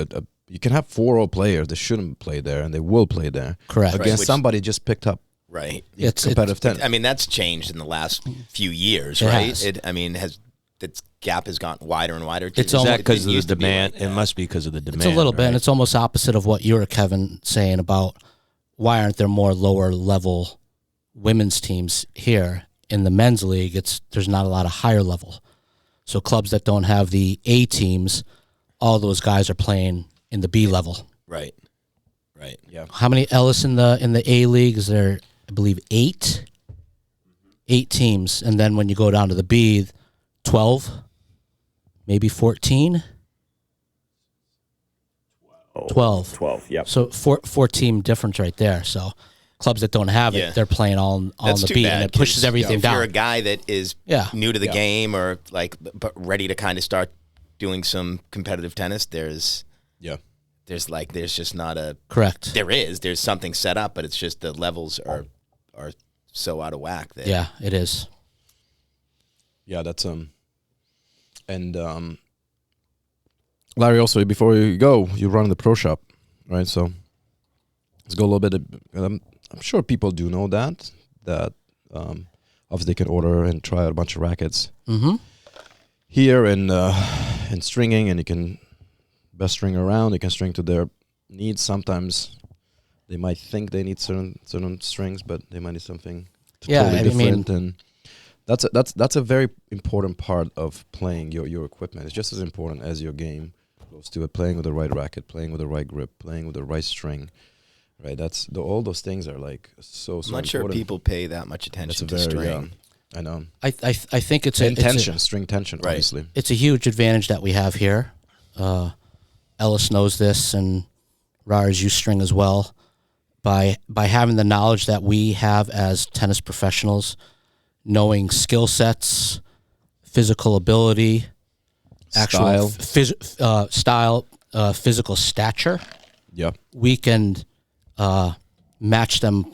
you can have 4 players that shouldn't play there, and they will play there. Correct. Against Right, somebody just picked up Right. competitive tennis. I mean, that's changed in the last few years, It right? has. Its gap has gotten wider and wider. It's Is that almost- because of the used to be demand? like It that. must be because of the demand. It's a little bit, right? and it's almost opposite of what you were, Kevin, saying about why aren't there more lower level women's teams here in the men's league? There's not a lot of higher level. So clubs that don't have the A teams, all those guys are playing in the B level. Right. Right. Yeah. How many Ellis in the A league? Is there, I believe, 8 teams, and then when you go down to the B, 12, maybe 14. 12. 12, yep. So four team difference right there. So clubs that don't have Yeah. it, they're playing all on That's the too B, bad, and it pushes 'cause, everything if you're a down. guy that is Yeah. new to the game, or like but ready to kind of start doing some competitive tennis, there's just not a Correct. there's something set up, but it's just the levels are so out of whack that Yeah, it is. Yeah, that's and Larry, also before you go, you run the pro shop, right? So let's go a little bit. I'm sure people do know that obviously they can order and try out a bunch of rackets here and stringing, and you can best string around. You can string to their needs. Sometimes they might think they need certain strings, but they might need something totally different. And that's a very important part of playing your equipment. It's just as important as your game goes to it. Playing with the right racket, playing with the right grip, playing with the right string. Right, all those things are like so I'm not sure important. people pay that much attention to string. I know. I think it's String tension, Right. obviously. it's a huge advantage that we have here. Ellis knows this, and Rars, you string as well. By having the knowledge that we have as tennis professionals, knowing skill sets, physical ability, actual style, physical stature, Yeah. we can match them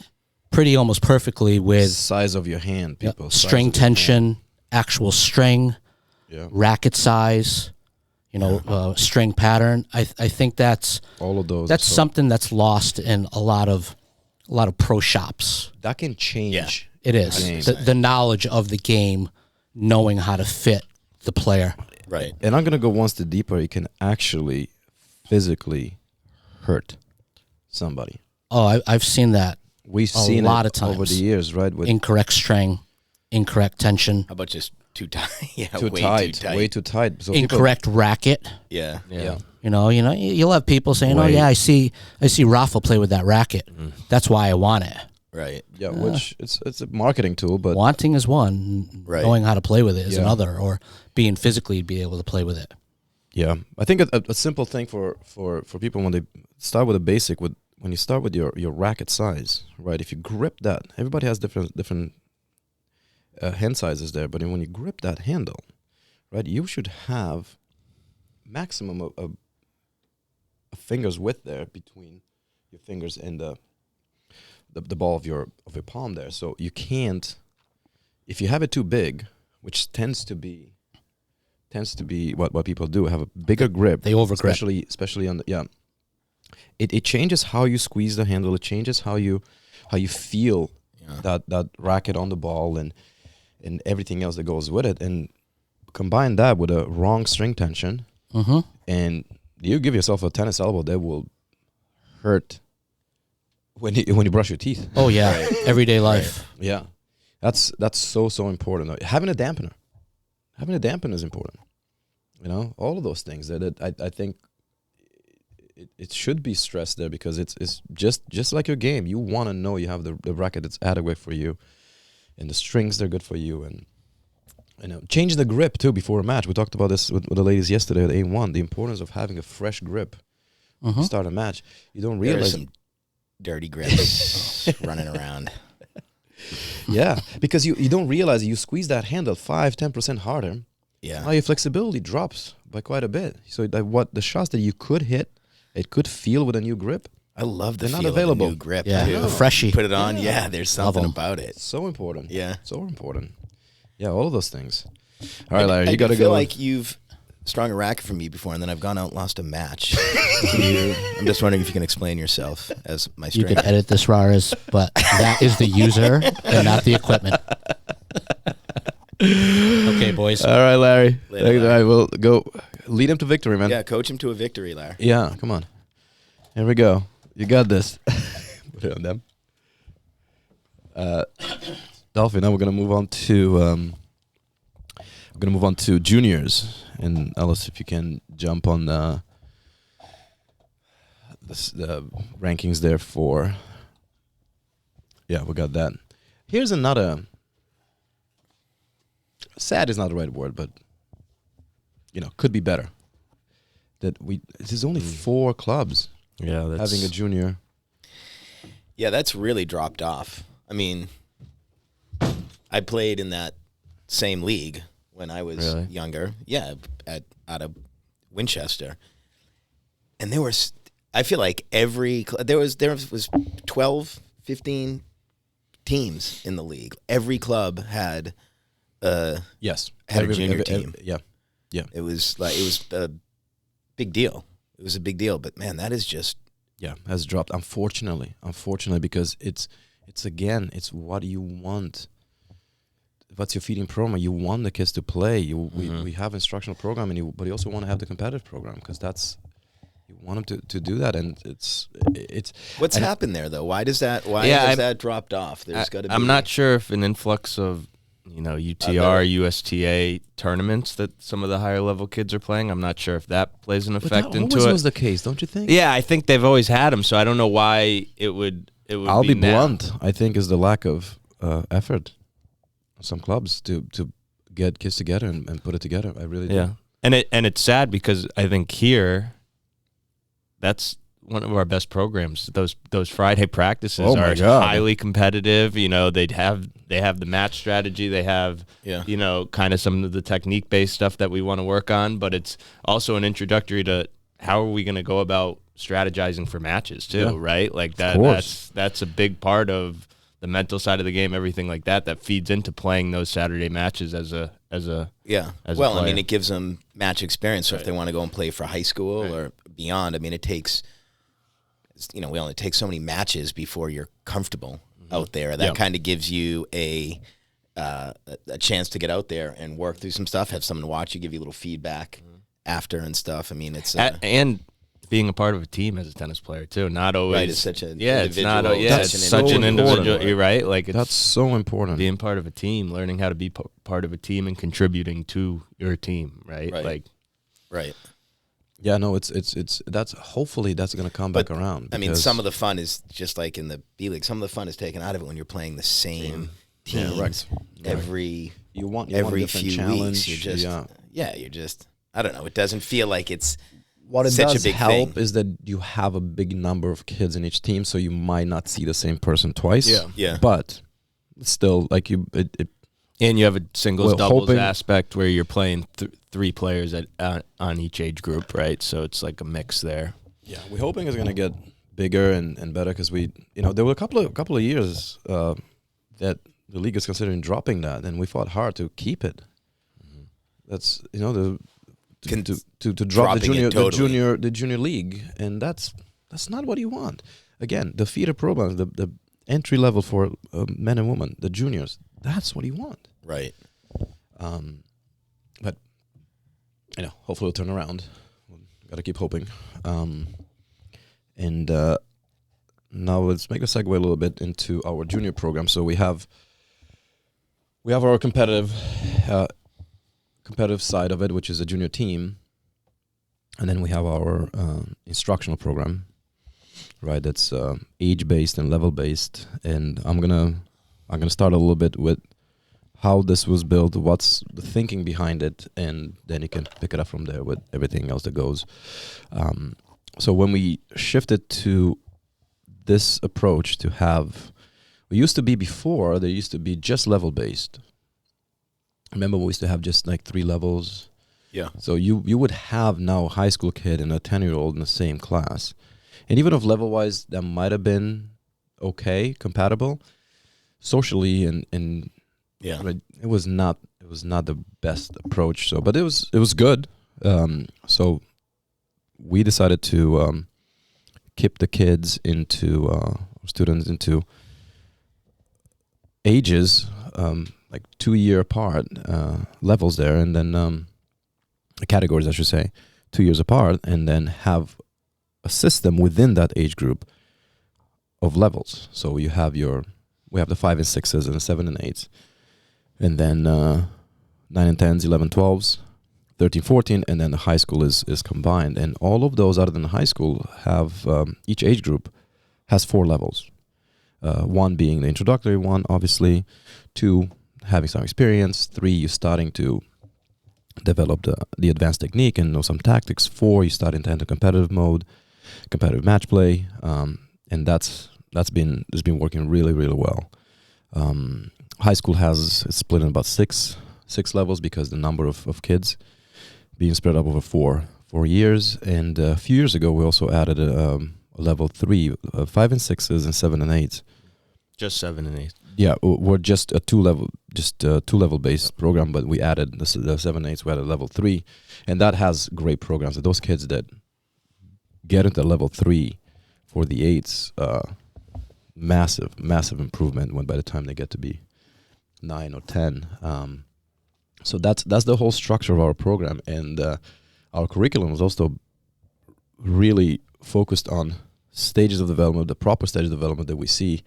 pretty almost perfectly with Size of your hand, people. Size string of your hand. tension, actual string, Yeah. racket size, string pattern. I think that's All of those. that's so something that's lost in a lot of pro shops. that can change. Yeah. It is Game. the knowledge of the game, knowing how to fit the player. Right. And I'm gonna go one step deeper. It can actually physically hurt somebody. Oh, I've seen that. We've A seen lot it of over times. the years, right? With Incorrect string, incorrect tension, How about just too tight? Yeah, too way tight, too tight. way too tight. So people- incorrect racket. Yeah. Yeah. You'll have people saying, "Oh Way. yeah, I see Rafa play with that racket. That's why I want it." Right. Yeah, which it's a marketing tool, but Wanting is one, Right. knowing how to play with it is Yeah. another, or being physically be able to play with it. Yeah, I think a simple thing for people when they start with a basic, when you start with your racket size, right? If you grip that, everybody has different hand sizes there, but when you grip that handle, right, you should have maximum of fingers width there between your fingers and the ball of your palm there. So you can't, if you have it too big, which tends to be what people do, have a bigger grip. They overgrip. especially on the It changes how you squeeze the handle. It changes how you feel that racket on the ball and everything else that goes with it. And combine that with a wrong string tension, and you give yourself a tennis elbow that will hurt when you brush your teeth. Oh yeah, everyday life. Yeah, that's so important. Having a dampener is important. You know, all of those things that I think it should be stressed there, because it's just like your game. You want to know you have the racket that's adequate for you, and the strings they're good for you, and change the grip too before a match. We talked about this with the ladies yesterday at A1. The importance of having a fresh grip to start a match. You don't realize some dirty grips running around. Yeah, because you don't realize you squeeze that handle 5-10% harder. Yeah. Now your flexibility drops by quite a bit. So what the shots that you could hit, it could feel with a new grip. I love the They're not feel available. of the new grip. Yeah, too. a freshie. Put it on. Yeah, there's something about it. So important. Yeah. So important. Yeah, all of those things. All right, Larry, I you got to feel go. like you've strung a racket from me before, and then I've gone out and lost a match. I'm just wondering if you can explain yourself as my You stringer. can edit this, Rares, but that is the user and not the equipment. Okay, boys. All right, Larry. Later, All Larry. right, we'll go lead him to victory, man. Yeah, coach him to a victory, Larry. Yeah, come on. Here we go. You got this. Put it on them. Dolphin, now we're gonna move on to juniors, and Alice, if you can jump on the rankings there for. Yeah, we got that. Here's another. Sad is not the right word, but could be better. There's only 4 clubs Yeah, that's having a junior. Yeah, that's really dropped off. I mean, I played in that same league when I was Really? younger. Yeah, out of Winchester, and there was. I feel like there was 12, 15 teams in the league. Every club had Yes, had a junior team. Yeah. It was a big deal. It was a big deal, but man, that is just Has dropped. Unfortunately, because it's what you want. What's your feeding program? You want the kids to play. We have instructional program, but you also want to have the competitive program, because you want them to do that, and it's. what's happened there though. Why has that dropped off? There's got to be. I'm not sure if an influx of UTR, USTA tournaments that some of the higher level kids are playing. I'm not sure if that plays an effect that into always it. was the case, don't you think? Yeah, I think they've always had them, so I don't know why it would. I'll be now. blunt. I think is the lack of effort of some clubs to get kids together and put it together. I really do. Yeah, and it's sad because I think here, that's one of our best programs. Those Friday practices Oh my are God. highly competitive. They have the match strategy. They have kind of some of the technique based stuff that we want to work on. But it's also an introductory to how are we going to go about strategizing for matches too, Yeah. right? Like Of course. that's a big part of the mental side of the game. Everything like that feeds into playing those Saturday matches as a Yeah. as a Well, I player. mean, it gives them match experience. So if they want to go and play for high school or beyond, I mean, it takes, we only take so many matches before you're comfortable out there. That kind of gives you a chance to get out there and work through some stuff, have someone to watch you, give you a little feedback after and stuff. I mean, it's and being a part of a team as a tennis player too. Not always right. It's such an it's not. individual. Yeah, That's it's so such an important. individual. You're right. Like it's That's so important. being part of a team, learning how to be part of a team and contributing to your team. Right. Right. Like right. Yeah, no, it's that's hopefully that's gonna come back around. I mean, because- some of the fun is just like in the B League. Some of the fun is taken out of it when you're playing the same teams right. every you want every a different few challenge. weeks. You're just you're just. I don't know. It doesn't feel like it's What it such does a big help thing. is that you have a big number of kids in each team, so you might not see the same person twice. Yeah. But still, like And you have a singles Well, doubles hoping- aspect where you're playing 3 players on each age group, right? So it's like a mix there. yeah, we're hoping it's gonna get bigger and better because there were a couple of years that the league is considering dropping that, and we fought hard to keep it. That's to drop the junior league, and that's not what you want. Again, the feeder programs, the entry level for men and women, the juniors, that's what you want. Right. But hopefully it'll turn around. Got to keep hoping. And now let's make a segue a little bit into our junior program. So we have our competitive side of it, which is a junior team, and then we have our instructional program, right? That's age based and level based. And I'm gonna start a little bit with how this was built, what's the thinking behind it, and then you can pick it up from there with everything else that goes. So when we shifted to this approach to have, there used to be just level based. Remember, we used to have just like 3 levels. Yeah. So you would have now a high school kid and a 10-year-old in the same class. And even if level wise that might have been okay, compatible, socially and Yeah. but it was not the best approach. So, but it was good. So we decided to keep the kids students into ages like 2 year apart levels there, and then categories I should say 2 years apart, and then have a system within that age group of levels. So we have the 5 and 6s and the 7 and 8s. And then 9 and 10s, 11, 12s, 13, 14, and then the high school is combined. And all of those other than the high school have, each age group has 4 levels. 1 being the introductory one, obviously. 2, having some experience. 3, you're starting to develop the advanced technique and know some tactics. 4, you start into enter competitive mode, competitive match play. And it's been working really, really well. High school it's split in about six levels because the number of kids being spread up over four years. And a few years ago, we also added a level 3, 5 and 6s and 7 and 8s. Just 7 and 8. Yeah, we're just a 2-level based program, but we added the 7 and 8s. We added level 3, and that has great programs. Those kids that get into level 3 for the 8s, massive improvement when by the time they get to be 9 or 10. So that's the whole structure of our program, and our curriculum is also really focused on stages of development, the proper stage of development that we see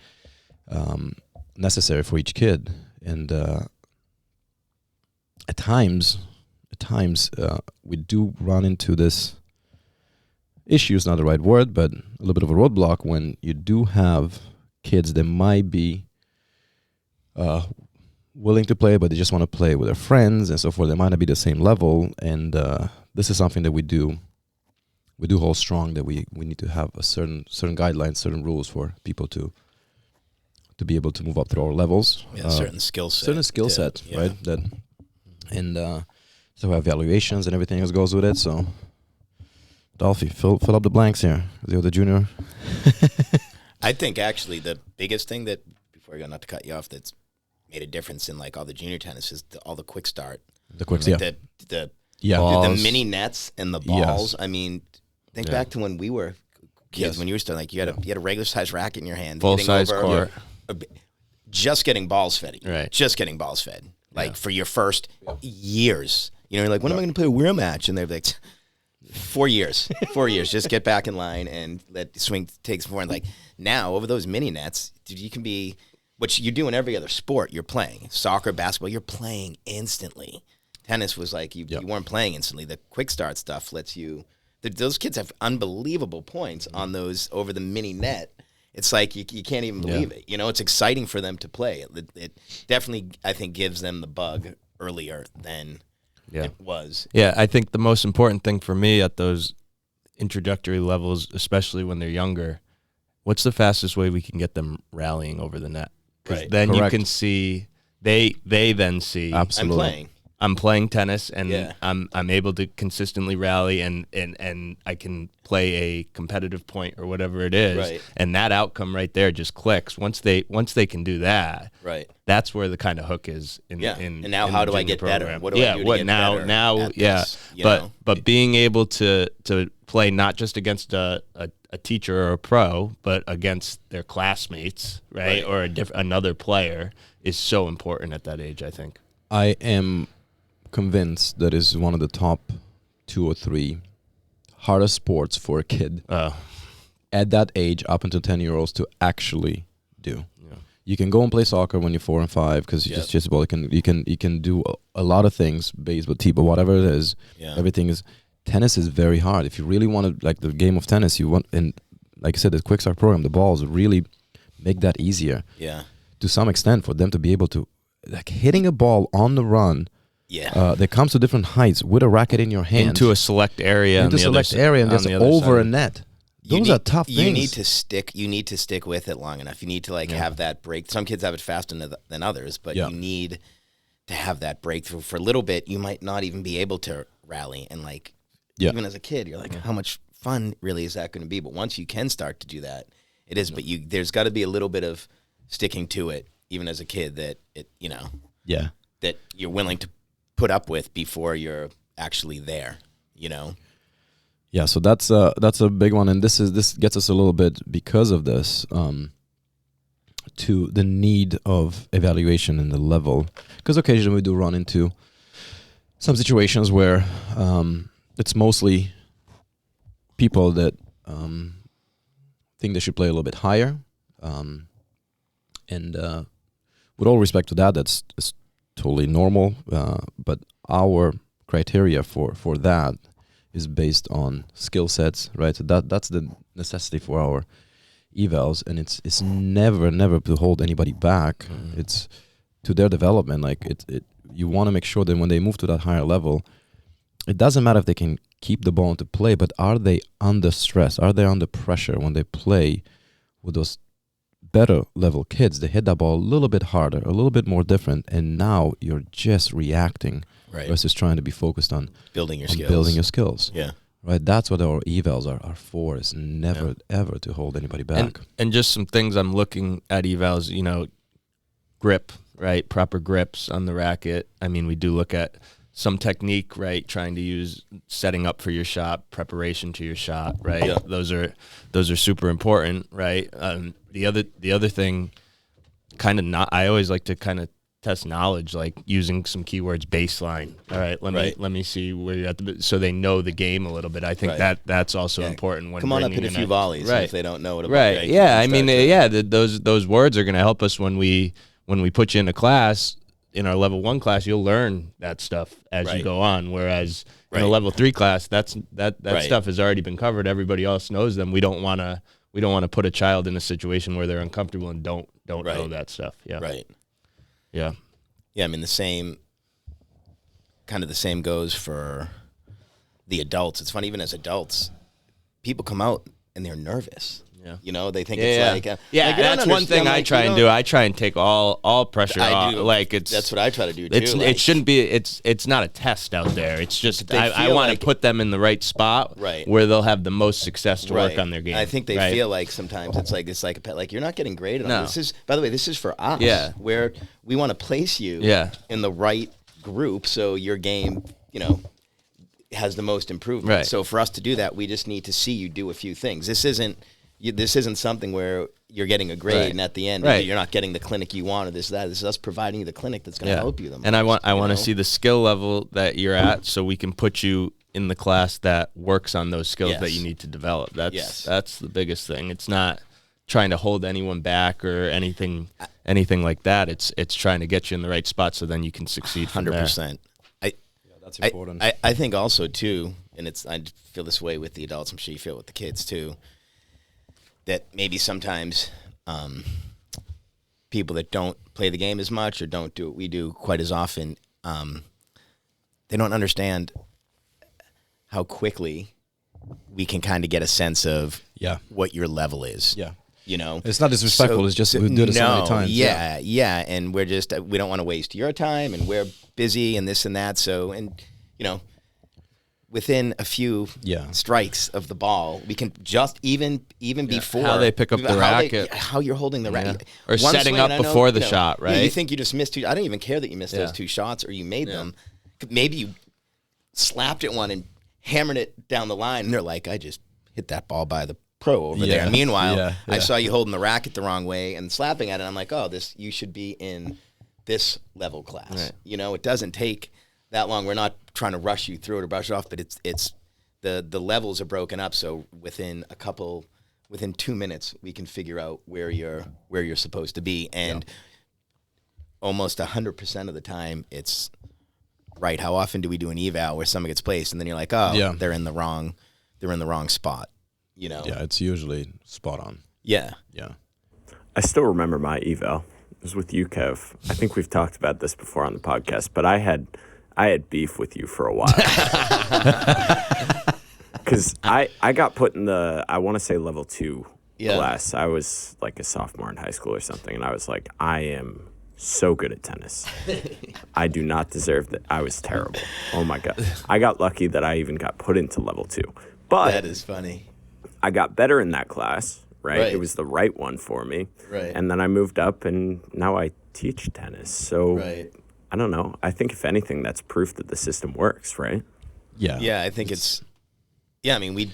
necessary for each kid. And at times we do run into this issue, is not the right word, but a little bit of a roadblock when you do have kids that might be willing to play, but they just want to play with their friends and so forth. They might not be the same level, and this is something that we do hold strong, that we need to have a certain guidelines, certain rules for people to be able to move up through our levels. Yeah, certain skill set. Yeah. Right? That, and so we have evaluations and everything else goes with it. So, Dolphy, fill up the blanks here. You're the junior. I think actually the biggest thing that, before I go, not to cut you off, that's made a difference in like all the junior tennis is all the quick start. The quick, like yeah. The mini nets and the balls. Yes. I mean, think back to when we were kids. Yes. When you were still like you had a regular size racket in your hand, Full hitting size over court. just getting balls fed. Right. Just getting balls fed. Like for your first years, you're like, when am I going to play a real match? And they're like, 4 years, 4 years. Just get back in line and let the swing take some more. And like now, over those mini nets, dude, you can be, which you do in every other sport. You're playing soccer, basketball. You're playing instantly. Tennis was like you weren't playing instantly. The quick start stuff lets you. Those kids have unbelievable points on those over the mini net. It's like you can't even believe it. It's exciting for them to play. It definitely, I think, gives them the bug earlier than Yeah. it was. Yeah, I think the most important thing for me at those introductory levels, especially when they're younger, what's the fastest way we can get them rallying over the net? Because Right. then Correct. you can see they then see Absolutely. I'm playing tennis and Yeah. I'm able to consistently rally and I can play a competitive point or whatever it is, Right. and that outcome right there just clicks. Once they can do that, Right. that's where the kind of hook is. In, Yeah. in And now in how the do I junior get better? program. What do I do to what get now? better Now, at yeah. this, you know? But being able to play not just against a teacher or a pro, but against their classmates, right? Or another player is so important at that age, I think. I am convinced that is one of the top 2 or 3 hardest sports for a kid at that age, up until 10-year-olds, to actually do. Yeah. You can go and play soccer when you're 4 and 5 because you just well, you can do a lot of things, baseball, t-ball, whatever it is. Yeah. Everything is. Tennis is very hard. If you really want to, like the game of tennis, you want, and like I said, the quick start program, the balls really make that easier. Yeah. To some extent, for them to be able to, like, hitting a ball on the run. Yeah. That comes to different heights with a racket in your hand. Into a select area. Into a select area and just over a net. Those are tough things. You need to stick with it long enough. You need to have that break. Some kids have it faster than others, but you need to have that breakthrough. For a little bit, you might not even be able to rally. And even as a kid, you're like, how much fun really is that going to be? But once you can start to do that, it is. But there's got to be a little bit of sticking to it, even as a kid, that that you're willing to put up with before you're actually there. Yeah, so that's a big one, and this gets us a little bit, because of this, to the need of evaluation in the level, because occasionally we do run into some situations where it's mostly people that think they should play a little bit higher, and with all respect to that, that's totally normal, but our criteria for that is based on skill sets, right? So that's the necessity for our evals, and it's never to hold anybody back. It's to their development. You want to make sure that when they move to that higher level, it doesn't matter if they can keep the ball into play, but are they under stress? Are they under pressure when they play with those better level kids? They hit that ball a little bit harder, a little bit more different, and now you're just reacting versus trying to be focused on building your skills. Yeah. Right, that's what our evals are for, is never ever to hold anybody back. And just some things I'm looking at evals, grip, right? Proper grips on the racket. I mean, we do look at some technique, right? Trying to use setting up for your shot, preparation to your shot, right? Yeah. Those are super important, right? The other thing, I always like to kind of test knowledge, like using some keywords, baseline. All right, let me see where you're at, so they know the game a little bit. I think that's also important. When come on up, hit a few volleys, if they don't know what about. Right. Yeah. I mean, those words are going to help us when we put you into class. In our level 1 class, you'll learn that stuff as you go on. Whereas in a level 3 class, that stuff has already been covered. Everybody else knows them. We don't want to put a child in a situation where they're uncomfortable and don't know that stuff. Yeah. Right. Yeah. Yeah. I mean, the same goes for the adults. It's funny, even as adults, people come out and they're nervous. Yeah. They think it's that's one thing I try and do. I try and take all pressure off. That's what I try to do too. It shouldn't be. It's not a test out there. It's just I want to put them in the right spot, where they'll have the most success to work on their game. I think they feel like sometimes it's like a pet. Like, you're not getting graded on this. Is, by the way, this is for us. Yeah. Where we want to place you. In the right group, so your game, has the most improvement. Right. So for us to do that, we just need to see you do a few things. This isn't something where you're getting a grade and at the end you're not getting the clinic you want, or this is us providing you the clinic that's going to help you the most. And I want to see the skill level that you're at, so we can put you in the class that works on those skills that you need to develop. That's the biggest thing. It's not trying to hold anyone back or anything like that. It's trying to get you in the right spot, so then you can succeed from 100%. That's important. I think also too, and I feel this way with the adults, I'm sure you feel it with the kids too, that maybe sometimes people that don't play the game as much or don't do what we do quite as often, don't understand how quickly we can kind of get a sense of what your level is. Yeah. You know, it's not disrespectful. It's just we do it so many times. Yeah, and we don't want to waste your time, and we're busy and this and that. So, and you know, within a few strikes of the ball, we can just even before how they pick up the racket, how you're holding the racket, or setting up before the shot, right? Yeah, you think you just missed two. I don't even care that you missed those 2 shots or you made them. Maybe you slapped at one and hammered it down the line, and they're like, I just hit that ball by the pro over there. And meanwhile, I saw you holding the racket the wrong way and slapping at it. I'm like, oh, you should be in this level class. Right. You know, it doesn't take that long. We're not trying to rush you through it or brush it off, but it's the levels are broken up. So within 2 minutes, we can figure out where you're supposed to be. And almost 100% of the time, it's right. How often do we do an eval where someone gets placed and then you're like, oh, they're in the wrong spot. You know? Yeah, it's usually spot on. Yeah. Yeah. I still remember my eval. It was with you, Kev. I think we've talked about this before on the podcast, but I had beef with you for a while. Because I got put in I want to say level 2 class. I was like a sophomore in high school or something, and I was like, I am so good at tennis. I do not deserve that. I was terrible. Oh, my God. I got lucky that I even got put into level 2. But that is funny. I got better in that class, right? It was the right one for me. Right. And then I moved up, and now I teach tennis. So I don't know. I think, if anything, that's proof that the system works, right? Yeah. Yeah, I think it's I mean,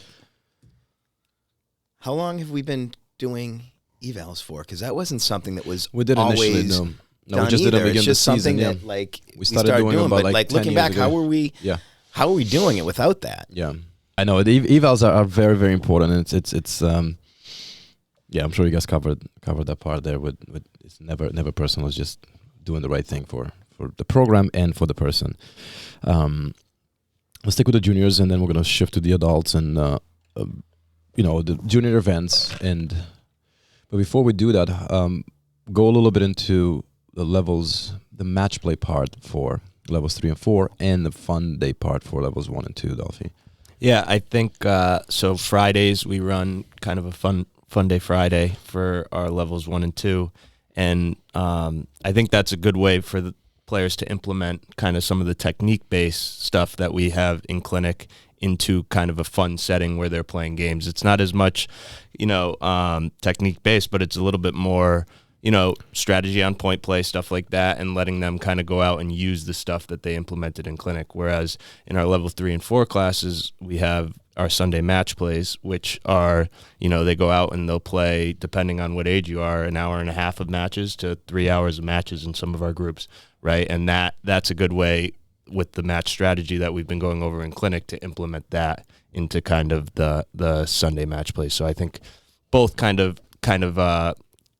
how long have we been doing evals for? Because that wasn't something that was we did initially, done we just did either. it It's just the season, something that like we started doing about but like 10 looking years back, ago. how are we doing it without that? Yeah. I know the evals are very, very important. It's I'm sure you guys covered that part there. With it's never personal. It's just doing the right thing for the program and for the person. Let's stick with the juniors, and then we're gonna shift to the adults and the junior events. But before we do that, go a little bit into the levels, the match play part for levels 3 and 4, and the fun day part for levels 1 and 2. Dolphy. Yeah, I think so. Fridays we run kind of a fun day Friday for our levels 1 and 2, and I think that's a good way for the players to implement kind of some of the technique-based stuff that we have in clinic into kind of a fun setting where they're playing games. It's not as much, technique-based, but it's a little bit more, strategy on point play, stuff like that, and letting them kind of go out and use the stuff that they implemented in clinic. Whereas in our level 3 and 4 classes, we have our Sunday match plays, which are, they go out and they'll play, depending on what age you are, an hour and a half of matches to 3 hours of matches in some of our groups, right? And that's a good way with the match strategy that we've been going over in clinic to implement that into kind of the Sunday match plays. So I think both kind of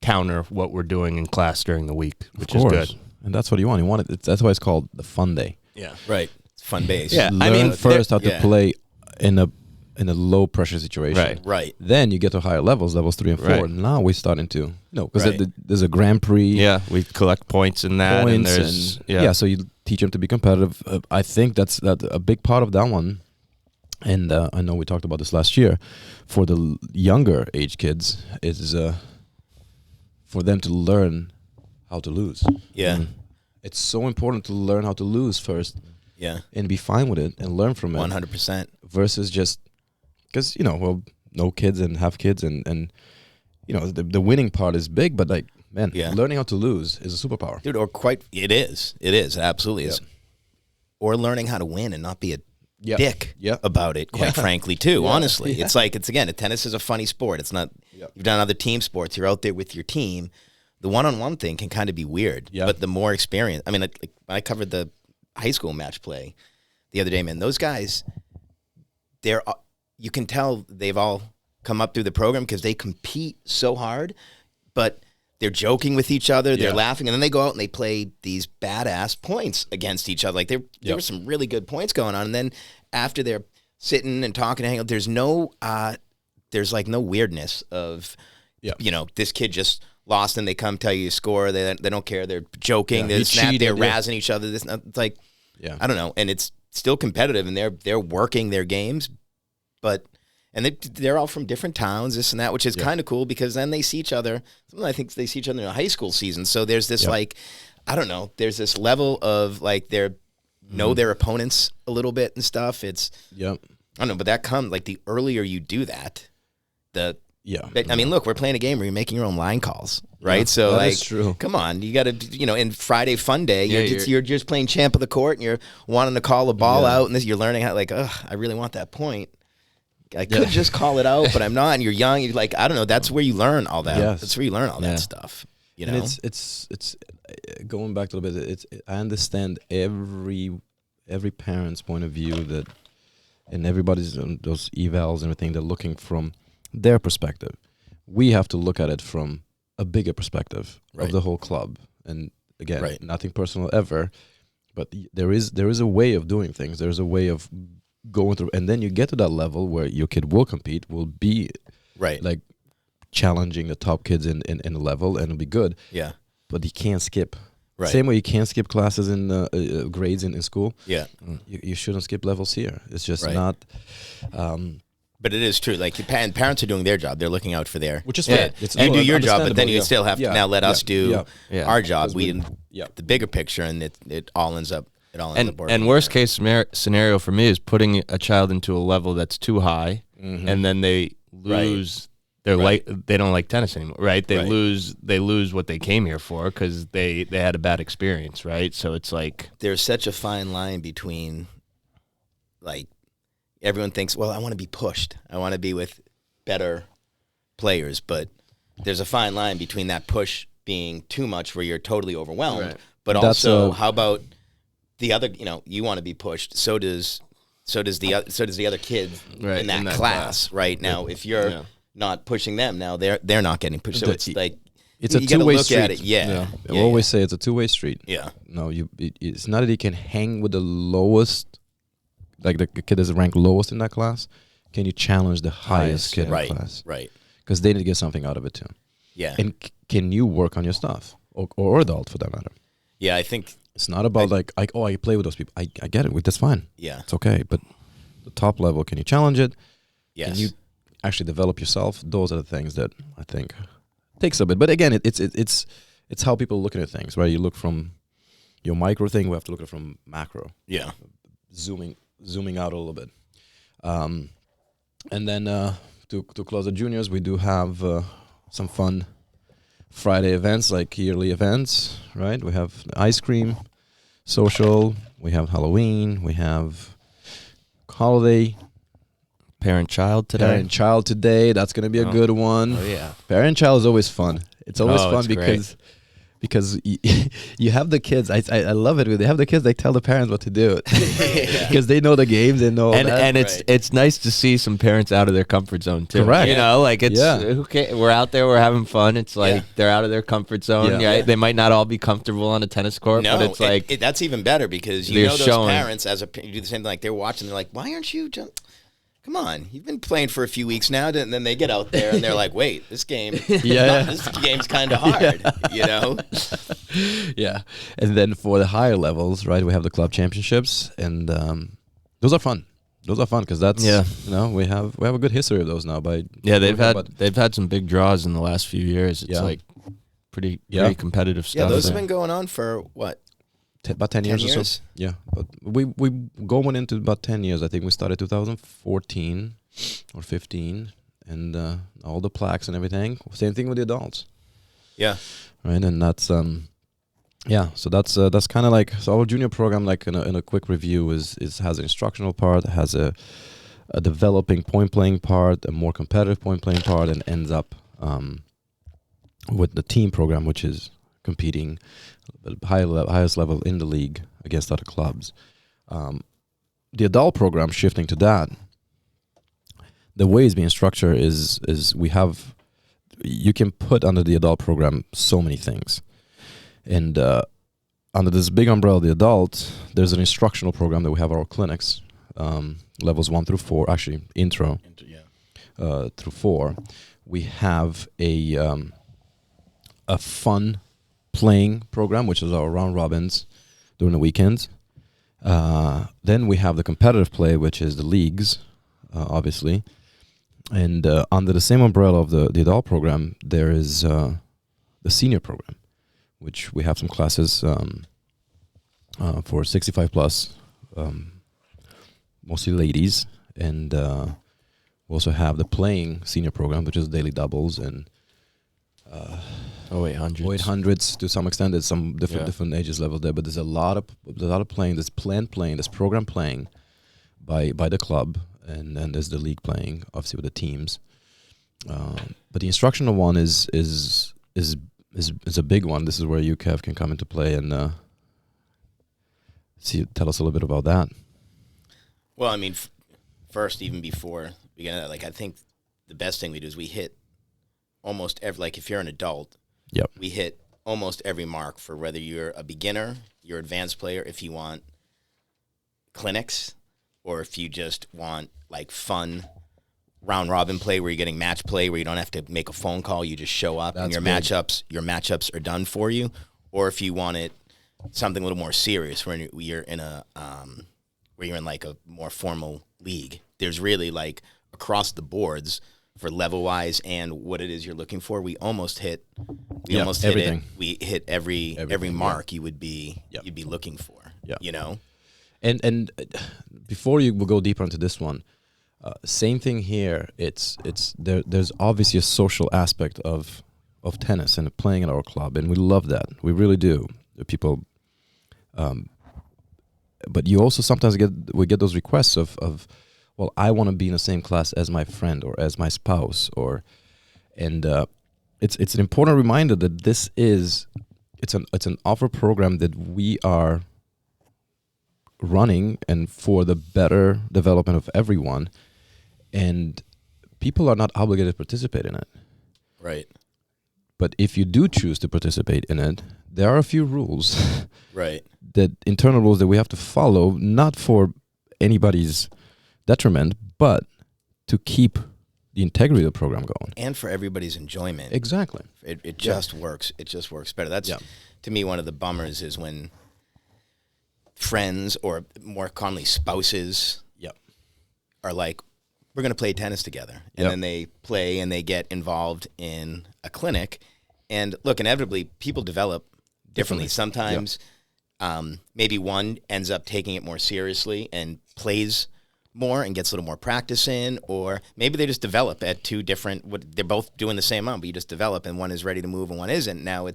counter what we're doing in class during the week, which is good. And that's what you want. You want it. That's why it's called the fun day. Yeah, right. It's fun base. Yeah, Learn first how to play in a low pressure situation. Right. Then you get to higher levels 3 and 4. Right. Now we're starting to because there's a Grand Prix. Yeah, we collect points in that, and there's so you teach them to be competitive. I think that's a big part of that one. And I know we talked about this last year. For the younger age kids, is for them to learn how to lose. Yeah. It's so important to learn how to lose first. Yeah. And be fine with it and learn from it. 100%. Versus just, because, no kids and have kids and the winning part is big, but like, man, learning how to lose is a superpower. Dude, it is. It absolutely is. Or learning how to win and not be a dick about it, quite frankly, too, honestly. Yeah. It's like, tennis is a funny sport. It's not, you've done other team sports, you're out there with your team. The one-on-one thing can kind of be weird, but the more experience, I mean, like when I covered the high school match play the other day, man, those guys, you can tell they've all come up through the program because they compete so hard, but they're joking with each other, they're laughing, and then they go out and they play these badass points against each other. Like there were some really good points going on, and then after they're sitting and talking and hanging out, there's no weirdness of, this kid just lost and they come tell you score. They don't care. They're joking. They're razzing each other. It's like, I don't know. And it's still competitive, and they're working their games, but and they're all from different towns, this and that, which is kind of cool because then they see each other. I think they see each other in a high school season. So there's this like, I don't know, there's this level of like know their opponents a little bit and stuff. It's I don't know, but that comes like the earlier you do that, I mean, look, we're playing a game where you're making your own line calls, right? Yeah, so, that like, is true. Come on, you got to, in Friday Fun Day, you're just playing champ of the court, and you're wanting to call a ball out, and you're learning how, like, I really want that point. I could just call it out, but I'm not. And you're young. You're like, I don't know. That's where you learn all that. Yes. That's where you learn all that stuff. You know, and it's going back a little bit. I understand every parent's point of view that, and everybody's on those evals and everything. They're looking from their perspective. We have to look at it from a bigger perspective of the whole club. And again, nothing personal ever, but there is a way of doing things. There's a way of going through, and then you get to that level where your kid will compete, will be like challenging the top kids in the level, and it'll be good. Yeah, but you can't skip. Right. Same way you can't skip classes in grades in school. Yeah, you shouldn't skip levels here. It's just not. But it is true. Like parents are doing their job; they're looking out for their. Which is fair. You do your job, but then you still have to now let us do our job. The bigger picture, and it all ends up. And worst case scenario for me is putting a child into a level that's too high, and then they lose. They don't like tennis anymore, right? They lose what they came here for because they had a bad experience, right? So it's like there's such a fine line between, like, everyone thinks, well, I want to be pushed, I want to be with better players, but there's a fine line between that push being too much where you're totally overwhelmed, but also how about the other, you want to be pushed. So does the other kid in that class, right? Now, if you're not pushing them, now they're not getting pushed. So it's like it's a two-way street. At it. I always say it's a two-way street. Yeah. No, it's not that you can hang with the lowest, like the kid is ranked lowest in that class. Can you challenge the highest kid in the class? Right. Because they need to get something out of it too. Yeah. And can you work on your stuff, or adult for that matter? Yeah, I think. It's not about I play with those people. I get it. That's fine. Yeah. It's okay. But the top level, can you challenge it? Yes. Can you actually develop yourself? Those are the things that I think takes a bit. But again, it's how people look at things, right? You look from your micro thing. We have to look at it from macro. Yeah. Zooming out a little bit. And then to close the juniors, we do have some fun Friday events, like yearly events, right? We have ice cream, social, we have Halloween, we have holiday. Parent-child today. That's going to be a good one. Oh, yeah. Parent-child is always fun. It's always fun because you have the kids. I love it when they have the kids. They tell the parents what to do because they know the games. They know that. And it's nice to see some parents out of their comfort zone too. Correct. Like it's we're out there, we're having fun. It's like they're out of their comfort zone. Yeah. Right? They might not all be comfortable on a tennis court, but it's like that's even better because those parents do the same thing. Like they're watching, they're like, why aren't you? Come on, you've been playing for a few weeks now, and then they get out there and they're like, "Wait, this game's kind of hard," Yeah, and then for the higher levels, right, we have the club championships, and those are fun. Those are fun because that's we have a good history of those now. They've had some big draws in the last few years. It's like pretty competitive stuff. Yeah, those have been going on for what? About 10 years or so. Yeah, but we going into about 10 years. I think we started 2014 or 15, and all the plaques and everything. Same thing with the adults. Yeah. Right, and that's so that's kind of like, so our junior program, like in a quick review, is has an instructional part, has a developing point playing part, a more competitive point playing part, and ends up with the team program, which is competing highest level in the league against other clubs. The adult program, shifting to that, the way it's being structured is you can put under the adult program so many things. And under this big umbrella of the adult, there's an instructional program that we have our clinics, levels 1 through 4, actually intro through 4. We have a fun playing program, which is our round robins during the weekends. Then we have the competitive play, which is the leagues, obviously. And under the same umbrella of the adult program, there is the senior program, which we have some classes for 65 plus, mostly ladies. And we also have the playing senior program, which is daily doubles and 0800s to some extent. There's some different ages level there, but there's a lot of playing. There's planned playing. There's program playing by the club, and then there's the league playing, obviously with the teams. But the instructional one is a big one. This is where you, Kev, can come into play and tell us a little bit about that. Well, I mean, first, even before we get into that, like, I think the best thing we do is we hit almost every, like, if you're an adult, yep, we hit almost every mark for whether you're a beginner, you're an advanced player, if you want clinics, or if you just want, like, fun round-robin play where you're getting match play where you don't have to make a phone call, you just show up and your matchups are done for you, or if you want it something a little more serious where you're in a where you're in like a more formal league. There's really like across the boards for level wise and what it is you're looking for. We almost hit everything. We hit every mark you would be you'd be looking for. Yeah. You know? And before you will go deeper into this one, same thing here. There's obviously a social aspect of tennis and playing at our club, and we love that. We really do. The people, but you also sometimes we get those requests of well, I want to be in the same class as my friend or as my spouse, and it's an important reminder that it's an offer program that we are running and for the better development of everyone, and people are not obligated to participate in it. Right. But if you do choose to participate in it, there are a few rules. Right. That internal rules that we have to follow, not for anybody's detriment, but to keep the integrity of the program going. And for everybody's enjoyment. Exactly. It just works. It just works better. That's, to me, one of the bummers is when friends or more commonly spouses are like, we're going to play tennis together. And then they play and they get involved in a clinic. And look, inevitably, people develop differently. Sometimes maybe one ends up taking it more seriously and plays more and gets a little more practice in, or maybe they just develop at two different, they're both doing the same amount, but you just develop and one is ready to move and one isn't. Now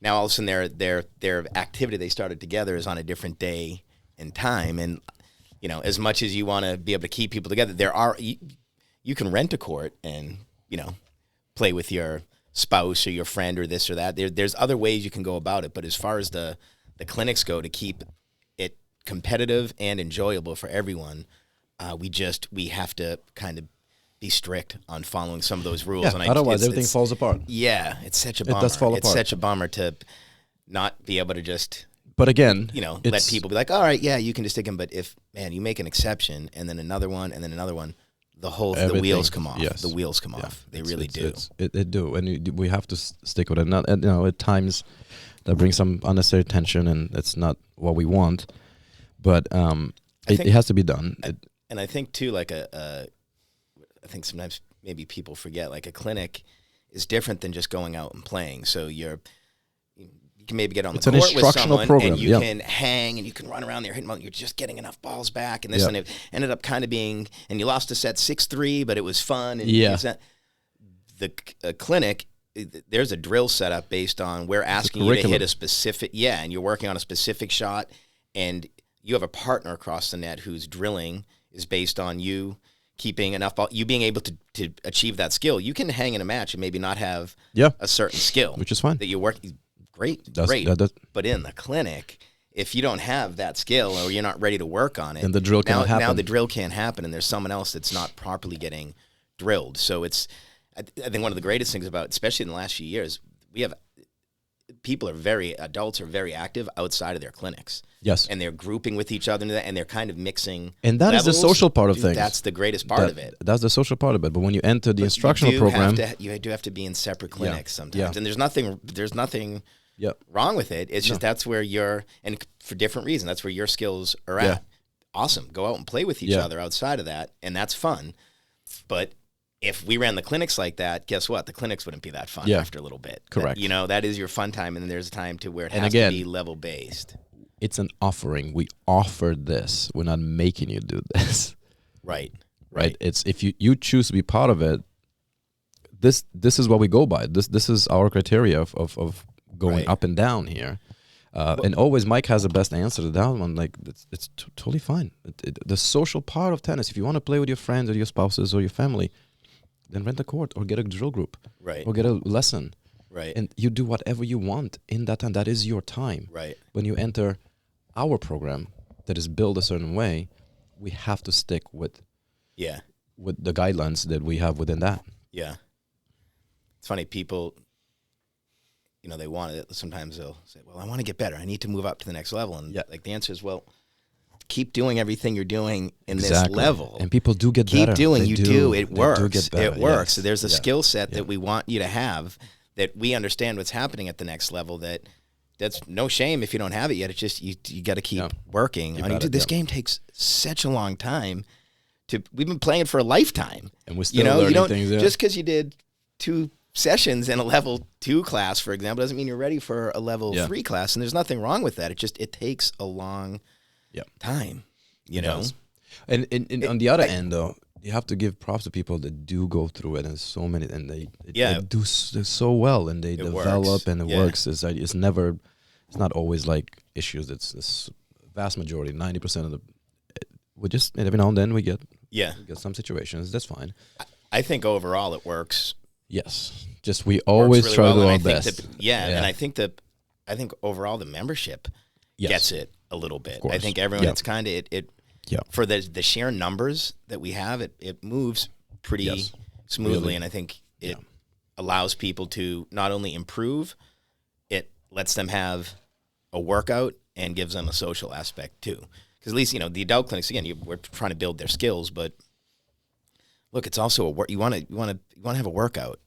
now all of a sudden their activity they started together is on a different day and time. And, you know, as much as you want to be able to keep people together, you can rent a court and, you know, play with your spouse or your friend or this or that. There's other ways you can go about it, but as far as the clinics go, to keep it competitive and enjoyable for everyone, we have to kind of be strict on following some of those rules. Yeah, and otherwise everything falls apart. Yeah, it's such a bummer. It does fall apart. It's such a bummer to not be able to just, but again, you know, let people be like, all right, yeah, you can just stick them. But if, man, you make an exception and then another one and then another one, the wheels come off. Yes. The wheels come off. They really do. It do, and we have to stick with it. Not, you know, at times that brings some unnecessary tension, and that's not what we want. But it has to be done. And I think too, like I think sometimes maybe people forget, like a clinic is different than just going out and playing. So you can maybe get on the court with someone program, and you can hang and you can run around there hitting. You're just getting enough balls back, and this and it ended up kind of being. And you lost a set 6-3, but it was fun. And the clinic, there's a drill set up based on we're asking you to hit a specific and you're working on a specific shot, and you have a partner across the net who's drilling is based on you keeping enough ball, you being able to achieve that skill. You can hang in a match and maybe not have a certain skill, which is fine. That you work great. But in the clinic, if you don't have that skill or you're not ready to work on it, then the drill can't happen. Now the drill can't happen, and there's someone else that's not properly getting drilled. So I think one of the greatest things about, especially in the last few years, adults are very active outside of their clinics. Yes. And they're grouping with each other and they're kind of mixing. And that levels. is the social part of things. That's the greatest part of it. That's the social part of it. But when you enter the instructional program, you do have to be in separate clinics sometimes. And there's nothing wrong with it. It's just that's where and for different reasons, that's where your skills are at. Awesome. Go out and play with each other outside of that, and that's fun. But if we ran the clinics like that, guess what? The clinics wouldn't be that fun after a little bit. Correct. That is your fun time, and then there's a time to where it has to be level-based. It's an offering. We offer this. We're not making you do this. Right. It's if you choose to be part of it, this is what we go by. This is our criteria of going up and down here. And always Mike has the best answer to that one. Like it's totally fine. The social part of tennis, if you want to play with your friends or your spouses or your family, then rent a court or get a drill group. Right. Or get a lesson. Right. And you do whatever you want in that time. That is your time. Right. When you enter our program that is built a certain way, we have to stick with the guidelines that we have within that. Yeah. It's funny, people, they want it. Sometimes they'll say, well, I want to get better. I need to move up to the next level. And like the answer is, well, keep doing everything you're doing in this level. And people do get better. Keep doing. They you do. It works. Do get better. It works. So there's a skill set that we want you to have, that we understand what's happening at the next level, that's no shame if you don't have it yet. It's just you got to keep working. This game takes such a long time. We've been playing it for a lifetime. And we're still learning things. Just because you did 2 sessions in a level 2 class, for example, doesn't mean you're ready for a level 3 class. And there's nothing wrong with that. It takes a long time, you know? And on the other end, though, you have to give props to people that do go through it, and so many, and they do so well, and they develop, works. And it works. It's not always like issues. It's vast majority, 90% of the. We just every now and then we get some situations. That's fine. I think overall it works. Yes, just we always really try to do our best. And I think overall the membership gets it a little bit. I think everyone it's kind of it for the sheer numbers that we have, it moves pretty smoothly, and I think it allows people to not only improve, it lets them have a workout and gives them a social aspect too. Because at least the adult clinics, again, we're trying to build their skills, but look, it's also you want to have a workout.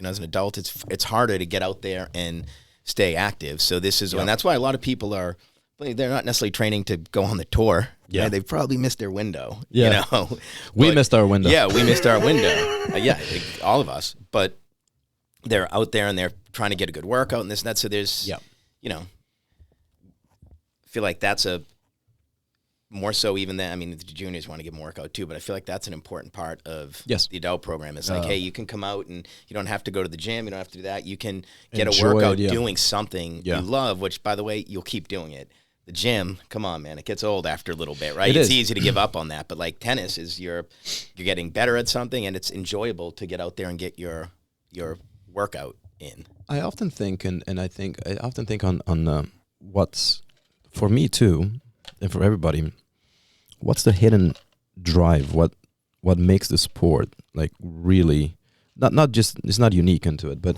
As an adult, it's harder to get out there and stay active. So this is, and that's why a lot of people they're not necessarily training to go on the tour. Yeah, they've probably missed their window. Yeah, we missed our window. Yeah, we missed our window. All of us. But they're out there and they're trying to get a good workout and this and that. So there's, I feel like that's more so even than, the juniors want to get more workout too, but I feel like that's an important part of the adult program. It's like, hey, you can come out and you don't have to go to the gym. You don't have to do that. You can get a workout doing something you love, which, by the way, you'll keep doing it. The gym, come on, man, it gets old after a little bit, right? It's easy to give up on that, but like tennis is you're getting better at something, and it's enjoyable to get out there and get your workout in. I often think, and I often think on what's for me too, and for everybody, what's the hidden drive? What makes the sport like really not just, it's not unique into it, but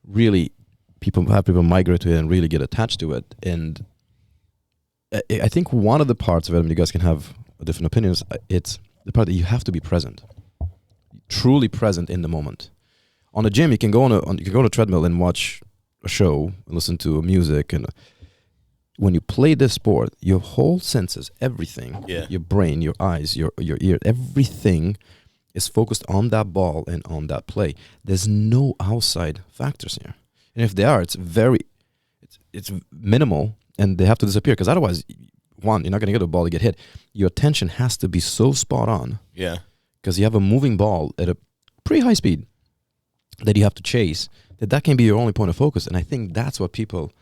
really people migrate to it and really get attached to it. And I think one of the parts of it, you guys can have different opinions, it's the part that you have to be present, truly present in the moment. On a gym, you can go on a treadmill and watch a show and listen to music, and when you play this sport, your whole senses, everything, your brain, your eyes, your ear, everything is focused on that ball and on that play. There's no outside factors here, and if there are, it's minimal. And they have to disappear, because otherwise, one, you're not going to get a ball to get hit. Your attention has to be so spot on. Yeah. Because you have a moving ball at a pretty high speed that you have to chase, that can be your only point of focus. And I think that's what people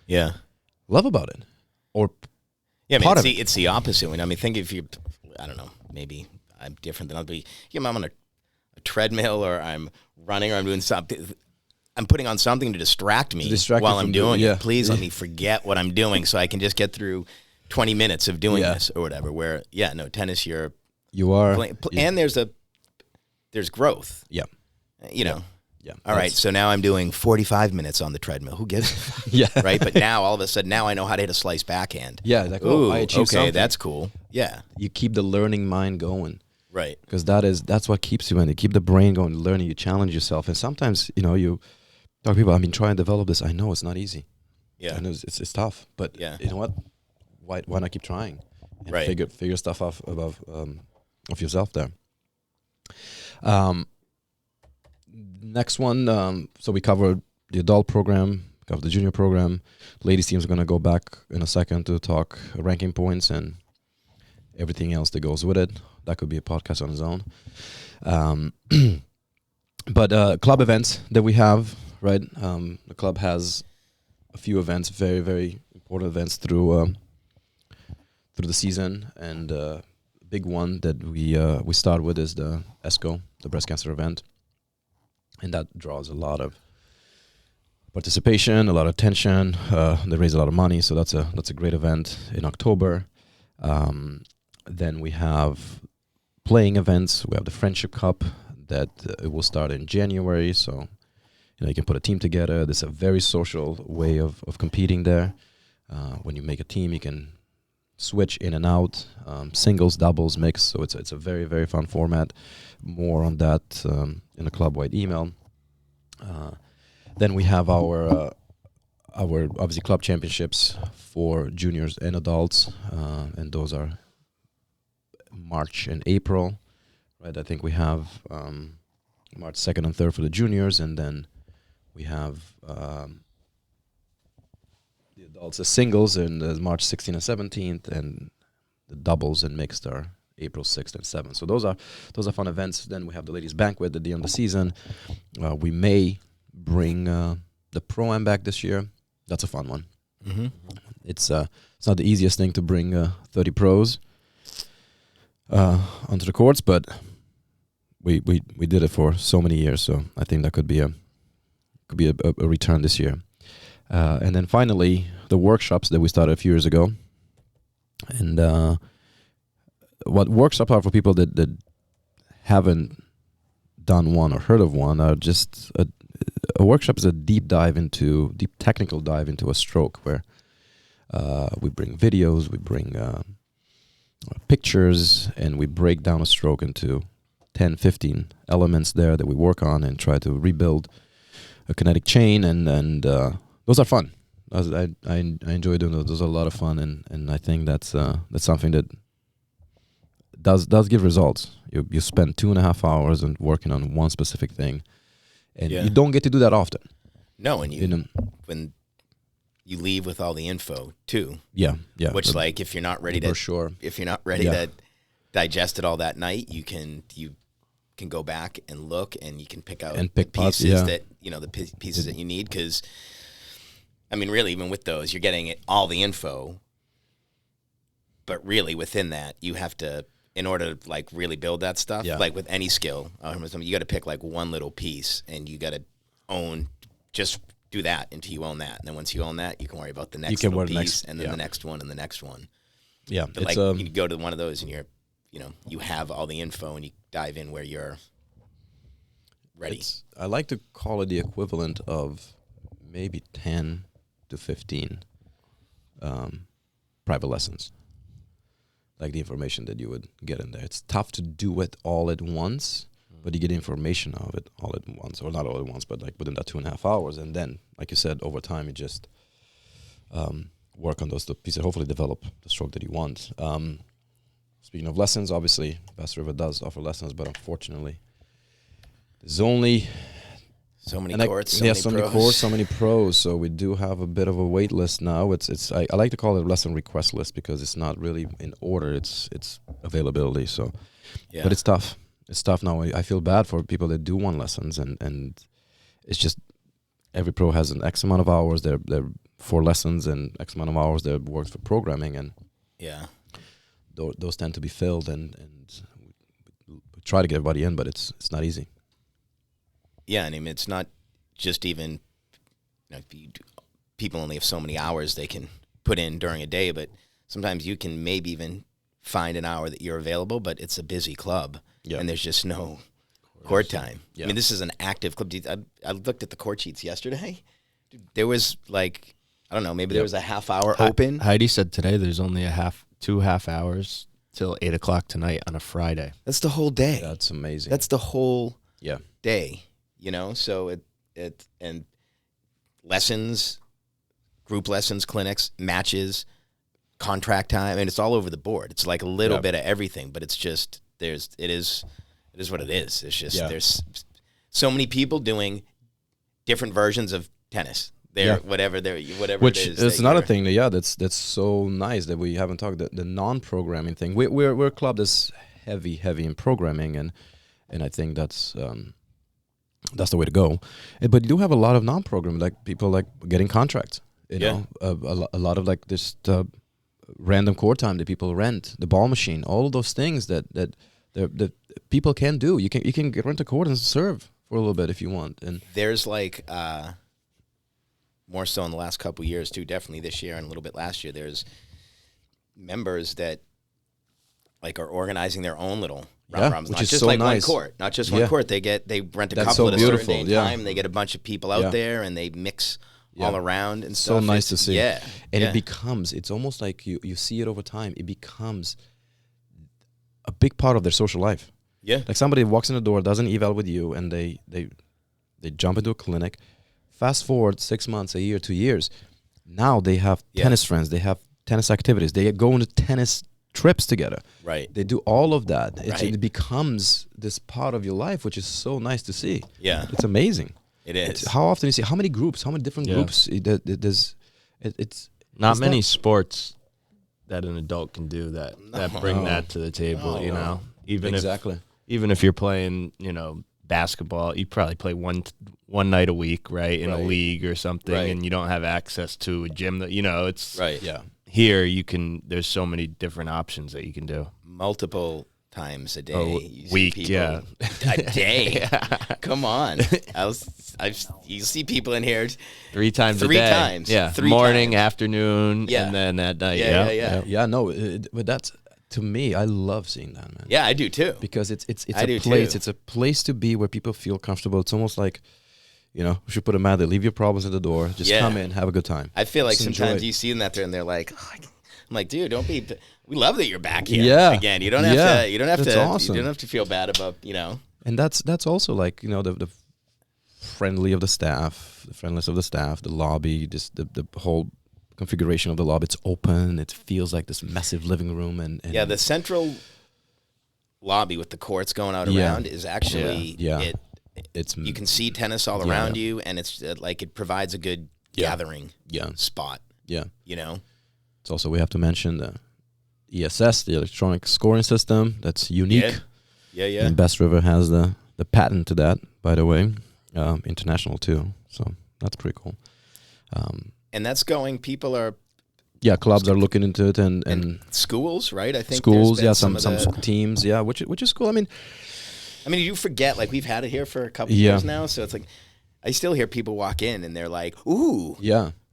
love about it. Or it's the opposite. Think if you, I don't know, maybe I'm different than other people. I'm on a treadmill, or I'm running, or I'm doing something. I'm putting on something to distract me while I'm doing it. Please let me forget what I'm doing so I can just get through 20 minutes of doing this or whatever. Where, tennis, you are playing, and there's growth. Yeah. Yeah. All right, so now I'm doing 45 minutes on the treadmill. Who gives? Right? But now, all of a sudden, I know how to hit a slice backhand. Yeah. Like, I achieved something. That's cool. Yeah. You keep the learning mind going. Right. Because that's what keeps you in. You keep the brain going, learning, you challenge yourself. And sometimes, you talk to people, I've been trying to develop this. I know it's not easy. Yeah. And it's tough, but you know what? Why not keep trying and Right. figure stuff out of yourself there. Next one, so we covered the adult program, covered the junior program. Ladies teams are going to go back in a second to talk ranking points and everything else that goes with it. That could be a podcast on its own. But club events that we have, right? The club has a few events, very, very important events through the season, and big one that we start with is the ESCO, the breast cancer event, and that draws a lot of participation, a lot of attention. They raise a lot of money, so that's a great event in October. Then we have playing events. We have the Friendship Cup that it will start in January, so you can put a team together. There's a very social way of competing there. When you make a team, you can switch in and out, singles, doubles, mix. So it's a very, very fun format. More on that in the club-wide email. Then we have our obviously club championships for juniors and adults, and those are March and April. Right, I think we have March 2nd and 3rd for the juniors, and then we have the adults as singles in March 16th and 17th, and the doubles and mixed are April 6th and 7th. So those are fun events. Then we have the ladies' banquet at the end of the season. We may bring the Pro-Am back this year. That's a fun one. Mm-hmm. It's not the easiest thing to bring 30 pros onto the courts, but we did it for so many years, so I think that could be a return this year. And then finally, the workshops that we started a few years ago. And what workshops are for people that haven't done one or heard of one are just a workshop is a deep technical dive into a stroke, where we bring videos, we bring pictures, and we break down a stroke into 10, 15 elements there that we work on and try to rebuild a kinetic chain, and those are fun. I enjoy doing those. Those are a lot of fun, and I think that's something that does give results. You spend 2.5 hours and working on one specific thing, and you don't get to do that often. No, and when you leave with all the info too. Yeah. Which, if you're not ready to, for sure, if you're not ready to digest it all that night, you can go back and look, and you can pick out the pieces that the pieces that you need. Because I mean, really, even with those, you're getting all the info, but really within that, you have to, in order to really build that stuff, like with any skill, you got to pick one little piece, and you got to just do that until you own that, and then once you own that, you can worry about the next little piece, and then the next one, and the next one. Yeah, but you go to one of those, and you have all the info, and you dive in where you're ready. I like to call it the equivalent of maybe 10 to 15 private lessons. Like the information that you would get in there. It's tough to do it all at once, but you get information of it all at once, or not all at once, but within that 2.5 hours. And then, like you said, over time, you just work on those pieces, hopefully develop the stroke that you want. Speaking of lessons, obviously, Bass River does offer lessons, but unfortunately, there's only so many courts, so many pros. So we do have a bit of a wait list now. I like to call it a lesson request list, because it's not really in order. It's availability. So, but it's tough. It's tough now. I feel bad for people that do want lessons, and it's just every pro has an X amount of hours. They're for lessons, and X amount of hours they're worked for programming, and those tend to be filled, and we try to get everybody in, but it's not easy. Yeah, and I mean, it's not just even people only have so many hours they can put in during a day, but sometimes you can maybe even find an hour that you're available, but it's a busy club, and there's just no court time. Yeah. I mean, this is an active club. I looked at the court sheets yesterday. There was I don't know, maybe there was a half hour open. Heidi said today there's only 2.5 hours till 8 o'clock tonight on a Friday. That's the whole day. That's amazing. That's the whole day. So it and lessons group lessons, clinics, matches, contract time, and it's all over the board. It's like a little bit of everything, but it's just it is what it is. It's just there's so many people doing different versions of tennis. Whatever Which it is. It's another thing. That's so nice that we haven't talked the non-programming thing. We're a club that's heavy in programming, and I think that's the way to go. But you do have a lot of non-programming, like people like getting contracts. You know, a lot of like this random court time that people rent, the ball machine, all of those things that people can do. You can rent a court and serve for a little bit if you want. And there's like more so in the last couple of years too, definitely this year and a little bit last year, there's members that like are organizing their own little rom-roms, which not is just so like nice. one court, not just one court. They rent a That's couple so at a beautiful, certain day and time. They get a bunch of people out there and they mix all around and so stuff. nice to see. Yeah. And it's almost like you see it over time. It becomes a big part of their social life. Yeah. Like somebody walks in the door, does an eval with you, and they jump into a clinic. Fast forward 6 months, a year, 2 years. Now they have tennis friends. They have tennis activities. They go on tennis trips together. Right. They do all of that. It becomes this part of your life, which is so nice to see. Yeah. It's amazing. It is. How often you see how many groups, how many different groups? It's not many sports that an adult can do that bring that to the table. You know, even if you're playing, you know, basketball, you probably play one night a week, right, in a league or something, and you don't have access to a gym that, you know, it's here there's so many different options that you can do. Multiple times a day, week, a day. Come on, you see people in here three times a day. Morning, afternoon, and then at night. No, but that's, to me, I love seeing that, man. Yeah, I do too. Because it's a place. Too. It's a place to be where people feel comfortable. It's almost like, you know, we should put a mat there. Leave your problems at the door. Just come in, have a good time. I feel like sometimes you see them out there and they're like, I'm like, dude, don't be. We love that you're back here again. You don't have to. You don't have to. Awesome. You don't have to feel bad about, you know. And that's also like, you know, the friendliness of the staff, the lobby, just the whole configuration of the lobby. It's open. It feels like this massive living room, and the central lobby with the courts going out around is actually it's you can see tennis all around you, and it's like it provides a good gathering spot. Yeah, you know. It's also, we have to mention the ESS, the electronic scoring system. That's unique. Yeah. And Best River has the patent to that, by the way, international too. So that's pretty cool. And that's going. People are. Yeah, clubs are looking into it, and schools, right? I think schools. Yeah, some teams. Yeah, which is cool. I mean, you forget, like, we've had it here for a couple years now, so it's like I still hear people walk in and they're like, "Ooh,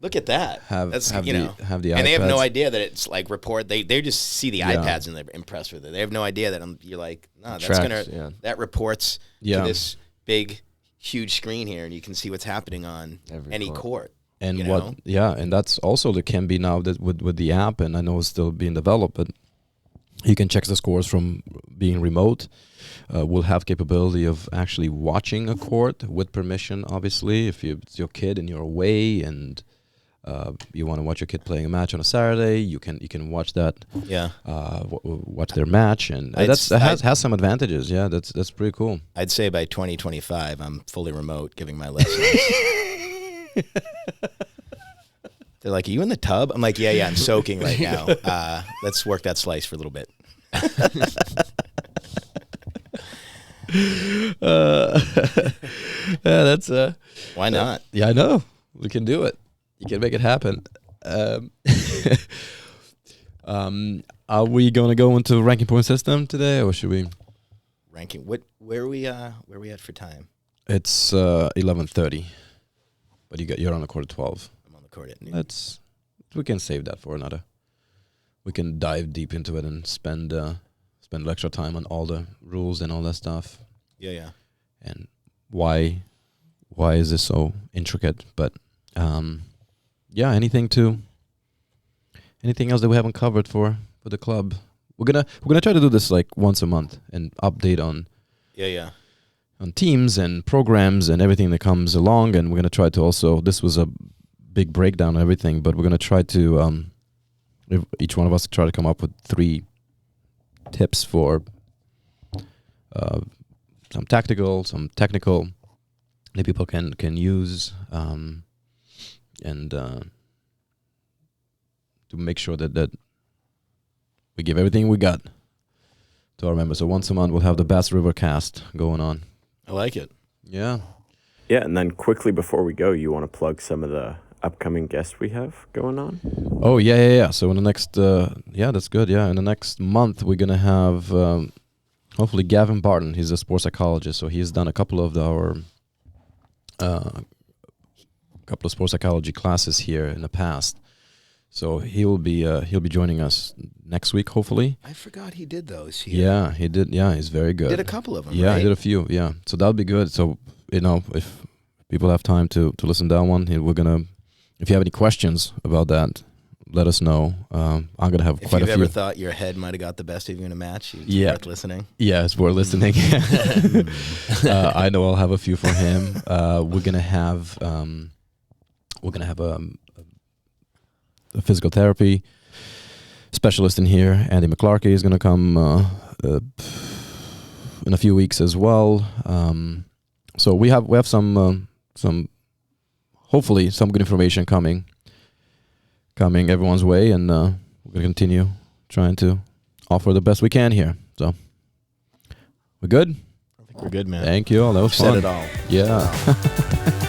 look at that." Have the and iPads. they have no idea that it's like They just see the iPads and they're impressed with it. They have no idea that you're like, no, that reports to this big, huge screen here, and you can see what's happening on any court. And and that's also that can be now that with the app, and I know it's still being developed, but you can check the scores from being remote. We'll have capability of actually watching a court with permission, obviously. If it's your kid and you're away and you want to watch your kid playing a match on a Saturday, you can watch that. Watch their match, and has some advantages. Yeah, that's pretty cool. I'd say by 2025, I'm fully remote giving my lessons. They're like, "Are you in the tub?" I'm like, "Yeah, I'm soaking right now. Let's work that slice for a little bit." That's why not? Yeah, I know. We can do it. You can make it happen. Are we going to go into ranking point system today, or should we? Ranking. Where are we at for time? It's 11:30. But you're on the court at 12. I'm on the court at noon. We can save that for another. We can dive deep into it and spend extra time on all the rules and all that stuff. Yeah. And why is this so intricate? But anything else that we haven't covered for the club? We're gonna try to do this like once a month and update on. Yeah. On teams and programs and everything that comes along, and we're going to try to also, this was a big breakdown of everything, but we're gonna try to if each one of us try to come up with 3 tips for some tactical, some technical that people can use, and to make sure that we give everything we got to our members. So once a month we'll have the Bass River cast going on. I like it. Yeah. Yeah, and then quickly before we go, you want to plug some of the upcoming guests we have going on? Oh, yeah. So in the next, that's good. Yeah, in the next month, we're going to have, hopefully, Gavin Barton. He's a sports psychologist, so he's done a couple of sports psychology classes here in the past. So he'll be joining us next week, hopefully. I forgot he did those here. Yeah, he did. Yeah, he's very good. Did a couple of them, Yeah, right? he did a few, yeah. So that'll be good. So, if people have time to listen to that one, we're going to, if you have any questions about that, let us know. I'm going to have quite a few. If you've ever thought your head might have got the best of you in a match, it's worth listening. Yeah, it's worth listening. I know I'll have a few for him. We're going to have a physical therapy specialist in here. Andy McClarkey is going to come in a few weeks as well. So we have some hopefully some good information coming everyone's way, and we're gonna continue trying to offer the best we can here. So we're good. I think we're good, man. Thank you all. That was Said fun. it all. Yeah.